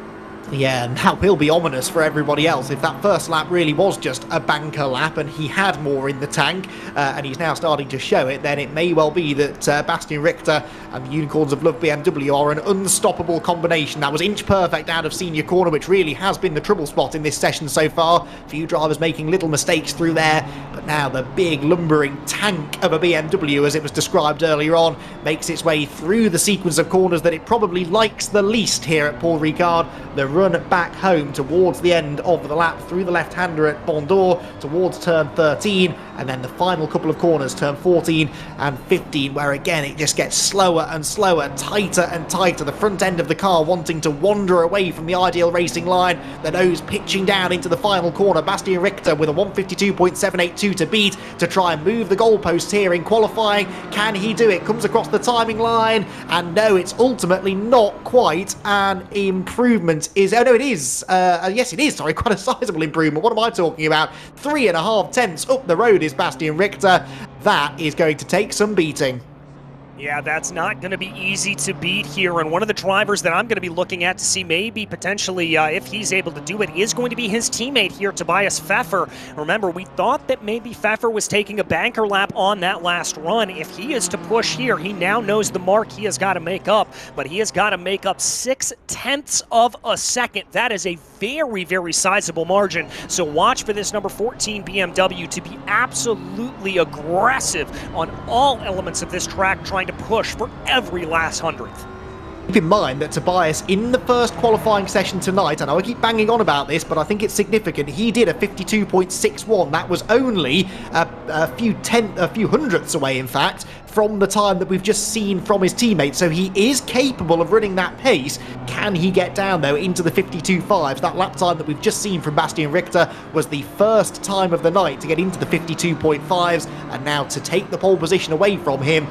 Yeah, and that will be ominous for everybody else. If that first lap really was just a banker lap and he had more in the tank and he's now starting to show it, then it may well be that Bastian Richter and the Unicorns of Love BMW are an unstoppable combination. That was inch perfect out of senior corner, which really has been the trouble spot in this session so far. A few drivers making little mistakes through there, but now the big lumbering tank of a BMW, as it was described earlier on, makes its way through the sequence of corners that it probably likes the least here at Paul Ricard. The run back home towards the end of the lap through the left-hander at Bondor towards turn 13, and then the final couple of corners, turn 14 and 15, where again it just gets slower and slower, tighter and tighter. The front end of the car wanting to wander away from the ideal racing line, the nose pitching down into the final corner. Bastian Richter with a 152.782 to beat to try and move the goalposts here in qualifying. Can he do it? Comes across the timing line, and no, it's ultimately not quite an improvement. It is. Yes, it is. Sorry, quite a sizable improvement. What am I talking about? 3.5 tenths up the road is Bastian Richter. That is going to take some beating. Yeah, that's not going to be easy to beat here, and one of the drivers that I'm going to be looking at to see maybe potentially if he's able to do it is going to be his teammate here, Tobias Pfeffer. Remember, we thought that maybe Pfeffer was taking a banker lap on that last run. If he is to push here, he now knows the mark he has got to make up, but he has got to make up 0.6 of a second. That is a very, very sizable margin. So watch for this number 14 BMW to be absolutely aggressive on all elements of this track, trying to push for every last hundredth. Keep in mind that Tobias, in the first qualifying session tonight, I know I keep banging on about this, but I think it's significant, he did a 52.61. That was only a few hundredths away, in fact, from the time that we've just seen from his teammates. So he is capable of running that pace. Can he get down, though, into the 52.5s? That lap time that we've just seen from Bastian Richter was the first time of the night to get into the 52.5s, and now to take the pole position away from him,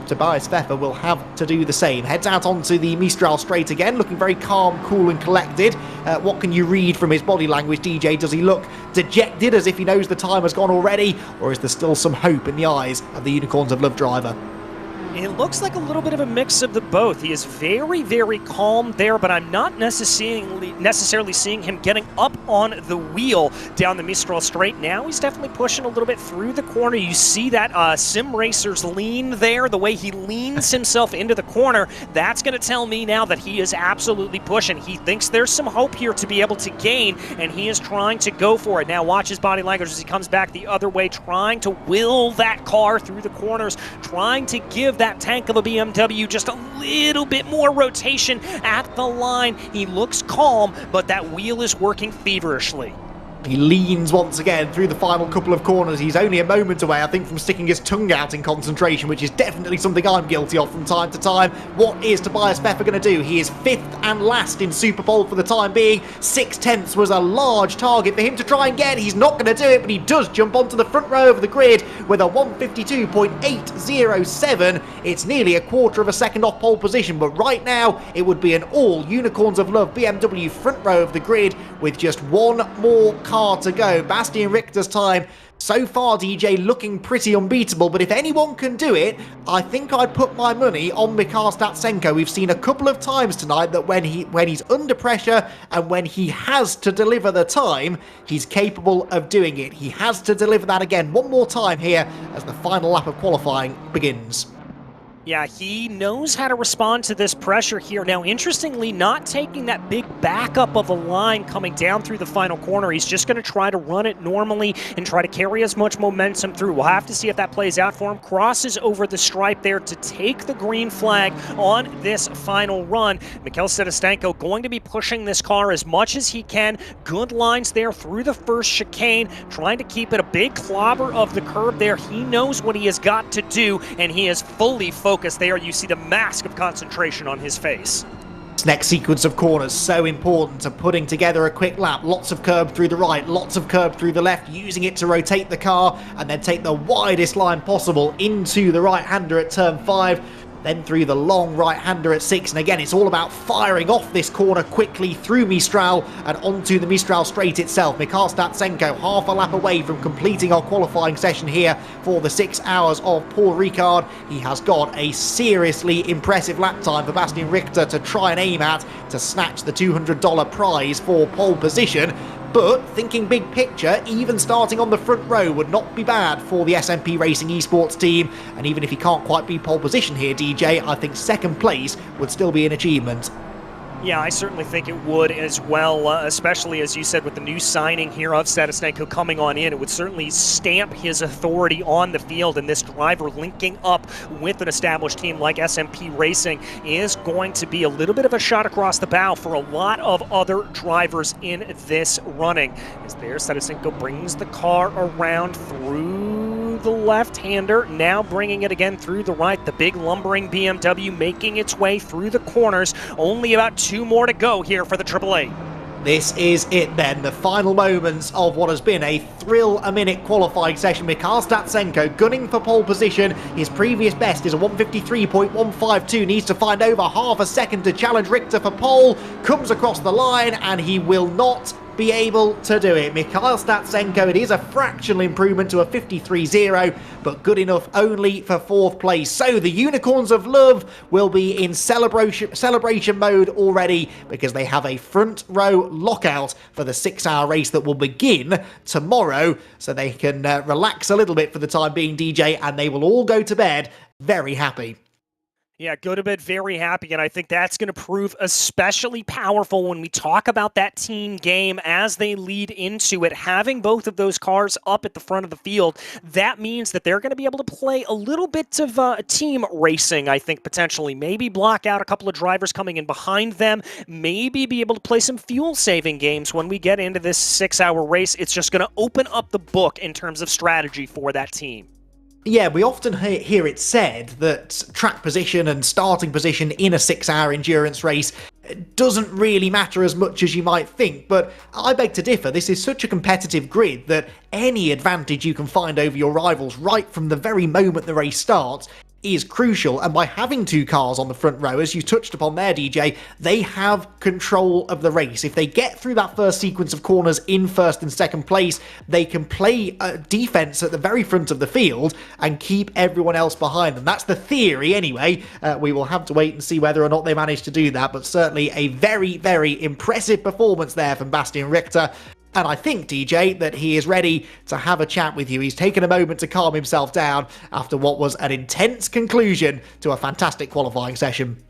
Tobias Pfeffer will have to do the same. Heads out onto the Mistral straight again, looking very calm, cool and collected. What can you read from his body language, DJ? Does he look dejected, as if he knows the time has gone already? Or is there still some hope in the eyes of the Unicorns of Love driver? It looks like a little bit of a mix of the both. He is very, very calm there, but I'm not necessarily seeing him getting up on the wheel down the Mistral straight. Now he's definitely pushing a little bit through the corner. You see that Sim Racer's lean there, the way he leans himself into the corner. That's going to tell me now that he is absolutely pushing. He thinks there's some hope here to be able to gain, and he is trying to go for it. Now watch his body language as he comes back the other way, trying to will that car through the corners, trying to give that tank of a BMW just a little bit more rotation at the line. He looks calm, but that wheel is working feverishly. He leans once again through the final couple of corners. He's only a moment away, I think, from sticking his tongue out in concentration, which is definitely something I'm guilty of from time to time. What is Tobias Pfeffer going to do? He is 5th and last in Super Pole for the time being. 6/10 was a large target for him to try and get. He's not going to do it, but he does jump onto the front row of the grid with a 152.807. It's nearly a quarter of a second off pole position, but right now it would be an all Unicorns of Love BMW front row of the grid with just one more car to go. Bastian Richter's time so far, DJ, looking pretty unbeatable, but if anyone can do it, I think I'd put my money on Mikhail Statsenko. We've seen a couple of times tonight that when he's under pressure and when he has to deliver the time, he's capable of doing it. He has to deliver that again one more time here as the final lap of qualifying begins. Yeah, he knows how to respond to this pressure here. Now, interestingly, not taking that big backup of a line coming down through the final corner. He's just going to try to run it normally and try to carry as much momentum through. We'll have to see if that plays out for him. Crosses over the stripe there to take the green flag on this final run. Mikhail Statsenko going to be pushing this car as much as he can. Good lines there through the first chicane, trying to keep it a big clobber of the curb there. He knows what he has got to do, and he is fully focused there. You see the mask of concentration on his face. This next sequence of corners, so important to putting together a quick lap. Lots of curb through the right, lots of curb through the left, using it to rotate the car and then take the widest line possible into the right-hander at turn 5. Then through the long right-hander at 6, and again it's all about firing off this corner quickly through Mistral and onto the Mistral straight itself. Mikhail Statsenko half a lap away from completing our qualifying session here for the 6 hours of Paul Ricard. He has got a seriously impressive lap time for Bastian Richter to try and aim at to snatch the $200 prize for pole position. But thinking big picture, even starting on the front row would not be bad for the SMP Racing Esports team. And even if he can't quite be pole position here, DJ, I think second place would still be an achievement. Yeah, I certainly think it would as well, especially as you said with the new signing here of Statsenko coming on in. It would certainly stamp his authority on the field, and this driver linking up with an established team like SMP Racing is going to be a little bit of a shot across the bow for a lot of other drivers in this running. As there, Statsenko brings the car around through the left-hander, now bringing it again through the right. The big lumbering BMW making its way through the corners. Only about 2 more to go here for the AAA. This is it then, the final moments of what has been a thrill-a-minute qualifying session. Mikhail Statsenko gunning for pole position. His previous best is a 153.152. Needs to find over half a second to challenge Richter for pole. Comes across the line and he will not be able to do it. Mikhail Statsenko, it is a fractional improvement to a 53.0, but good enough only for 4th place. So the Unicorns of Love will be in celebration mode already because they have a front row lockout for the 6-hour race that will begin tomorrow. So they can relax a little bit for the time being, DJ, and they will all go to bed very happy. Yeah, go to bed very happy, and I think that's going to prove especially powerful when we talk about that team game as they lead into it. Having both of those cars up at the front of the field, that means that they're going to be able to play a little bit of team racing, I think, potentially. Maybe block out a couple of drivers coming in behind them, maybe be able to play some fuel-saving games when we get into this 6-hour race. It's just going to open up the book in terms of strategy for that team. Yeah, we often hear it said that track position and starting position in a 6-hour endurance race doesn't really matter as much as you might think, but I beg to differ. This is such a competitive grid that any advantage you can find over your rivals right from the very moment the race starts is crucial, and by having 2 cars on the front row, as you touched upon there, DJ, they have control of the race. If they get through that first sequence of corners in first and second place, they can play defense at the very front of the field and keep everyone else behind them. That's the theory anyway. We will have to wait and see whether or not they manage to do that, but certainly a very, very impressive performance there from Bastian Richter. And I think, DJ, that he is ready to have a chat with you. He's taken a moment to calm himself down after what was an intense conclusion to a fantastic qualifying session.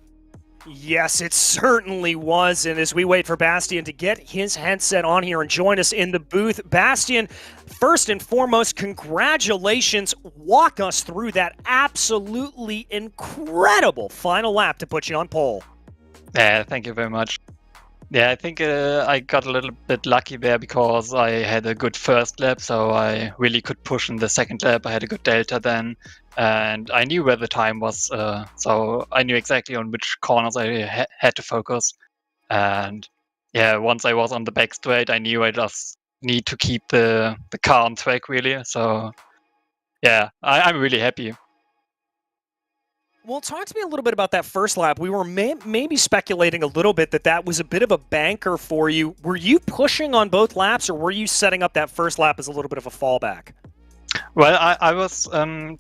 Yes, it certainly was. And as we wait for Bastian to get his headset on here and join us in the booth, Bastian, first and foremost, congratulations. Walk us through that absolutely incredible final lap to put you on pole. Yeah, thank you very much. Yeah, I think I got a little bit lucky there because I had a good first lap, so I really could push in the second lap. I had a good delta then, and I knew where the time was, so I knew exactly on which corners I had to focus. And yeah, once I was on the back straight, I knew I just need to keep the car on track, really. So yeah, I'm really happy. Well, talk to me a little bit about that first lap. We were maybe speculating a little bit that was a bit of a banker for you. Were you pushing on both laps, or were you setting up that first lap as a little bit of a fallback? Well, I was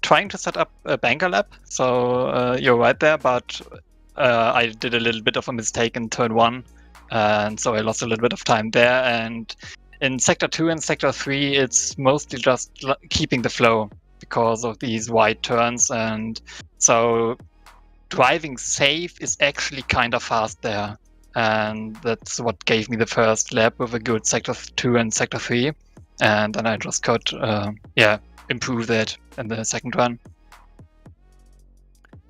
trying to set up a banker lap, so you're right there, but I did a little bit of a mistake in turn 1, and so I lost a little bit of time there. And in Sector 2 and Sector 3, it's mostly just keeping the flow because of these wide turns, and so driving safe is actually kind of fast there, and that's what gave me the first lap with a good Sector 2 and Sector 3, and then I just could improve that in the second run.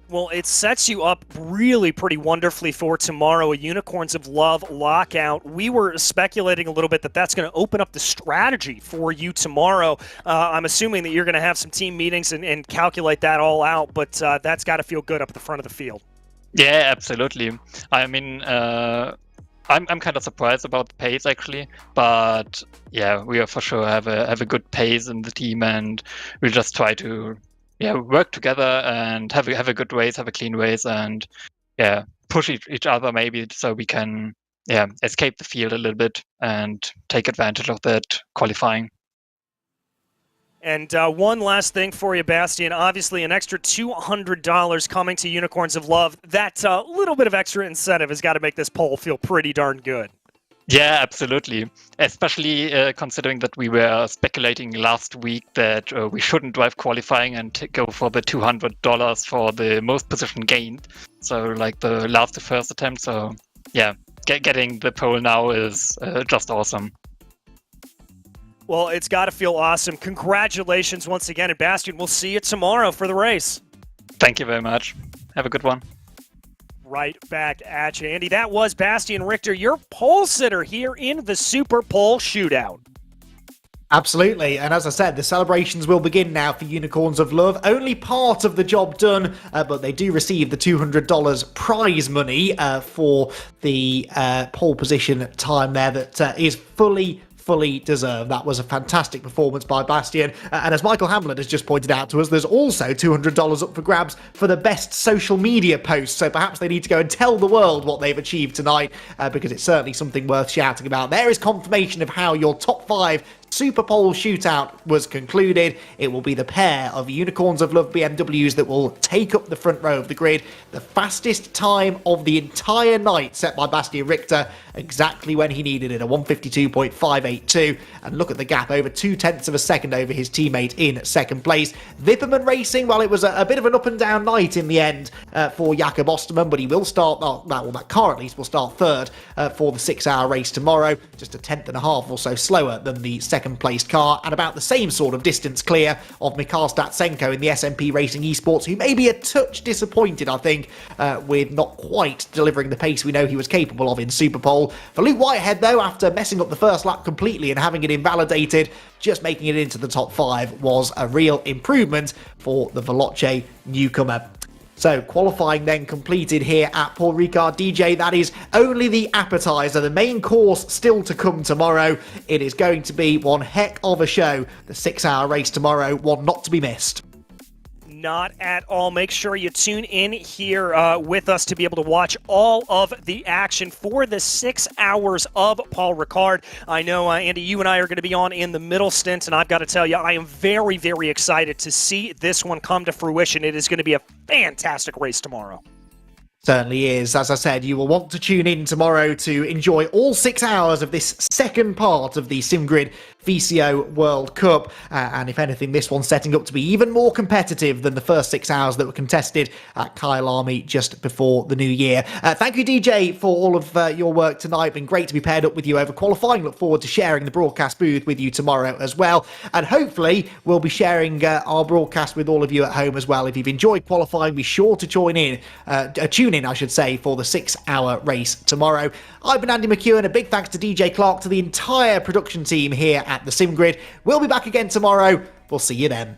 Well, it sets you up really pretty wonderfully for tomorrow, a Unicorns of Love lockout. We were speculating a little bit that that's going to open up the strategy for you tomorrow. I'm assuming that you're going to have some team meetings and calculate that all out, but that's got to feel good up at the front of the field. Yeah, absolutely. I mean, I'm kind of surprised about the pace actually, but yeah, we are for sure have a good pace in the team, and we'll just try to work together and have a good race, have a clean race, and push each other maybe so we can escape the field a little bit and take advantage of that qualifying. And one last thing for you, Bastian. Obviously, an extra $200 coming to Unicorns of Love. That little bit of extra incentive has got to make this poll feel pretty darn good. Yeah, absolutely. Especially considering that we were speculating last week that we shouldn't drive qualifying and go for the $200 for the most position gained. So like the last to first attempt. So yeah, getting the pole now is just awesome. Well, it's got to feel awesome. Congratulations once again. And Bastian, we'll see you tomorrow for the race. Thank you very much. Have a good one. Right back at you, Andy. That was Bastian Richter, your pole sitter here in the Super Pole Shootout. Absolutely, and as I said, the celebrations will begin now for Unicorns of Love. Only part of the job done, but they do receive the $200 prize money for the pole position time there that is fully deserved. That was a fantastic performance by Bastian, and as Michael Hamlet has just pointed out to us, there's also $200 up for grabs for the best social media post, so perhaps they need to go and tell the world what they've achieved tonight, because it's certainly something worth shouting about. There is confirmation of how your top 5 Super Pole shootout was concluded. It will be the pair of Unicorns of Love BMWs that will take up the front row of the grid. The fastest time of the entire night set by Bastian Richter, exactly when he needed it, a 152.582. And look at the gap, over 0.2 of a second over his teammate in second place. Wippermann Racing, well, it was a bit of an up and down night in the end for Jakob Osterman, but he will start, that car at least will start third for the 6-hour race tomorrow, just a 1/10.5 or so slower than the second placed car, and about the same sort of distance clear of Mikhail Statsenko in the SMP Racing Esports, who may be a touch disappointed, I think, with not quite delivering the pace we know he was capable of in Super Pole. For Luke Whitehead, though, after messing up the first lap completely and having it invalidated, just making it into the top 5 was a real improvement for the Veloce newcomer. So, qualifying then completed here at Paul Ricard. DJ, that is only the appetizer. The main course still to come tomorrow. It is going to be one heck of a show. The 6-hour race tomorrow, one not to be missed. Not at all. Make sure you tune in here with us to be able to watch all of the action for the 6 hours of Paul Ricard. I know, Andy, you and I are going to be on in the middle stint, and I've got to tell you, I am very, very excited to see this one come to fruition. It is going to be a fantastic race tomorrow. Certainly is. As I said, you will want to tune in tomorrow to enjoy all 6 hours of this second part of the SimGrid VCO World Cup. And if anything, this one's setting up to be even more competitive than the first 6 hours that were contested at Kyalami just before the new year. Thank you, DJ, for all of your work tonight. Been great to be paired up with you over qualifying. Look forward to sharing the broadcast booth with you tomorrow as well. And hopefully, we'll be sharing our broadcast with all of you at home as well. If you've enjoyed qualifying, be sure to tune in, I should say, for the 6-hour race tomorrow. I've been Andy McEwen. A big thanks to DJ Clark, to the entire production team here at the SimGrid. We'll be back again tomorrow. We'll see you then.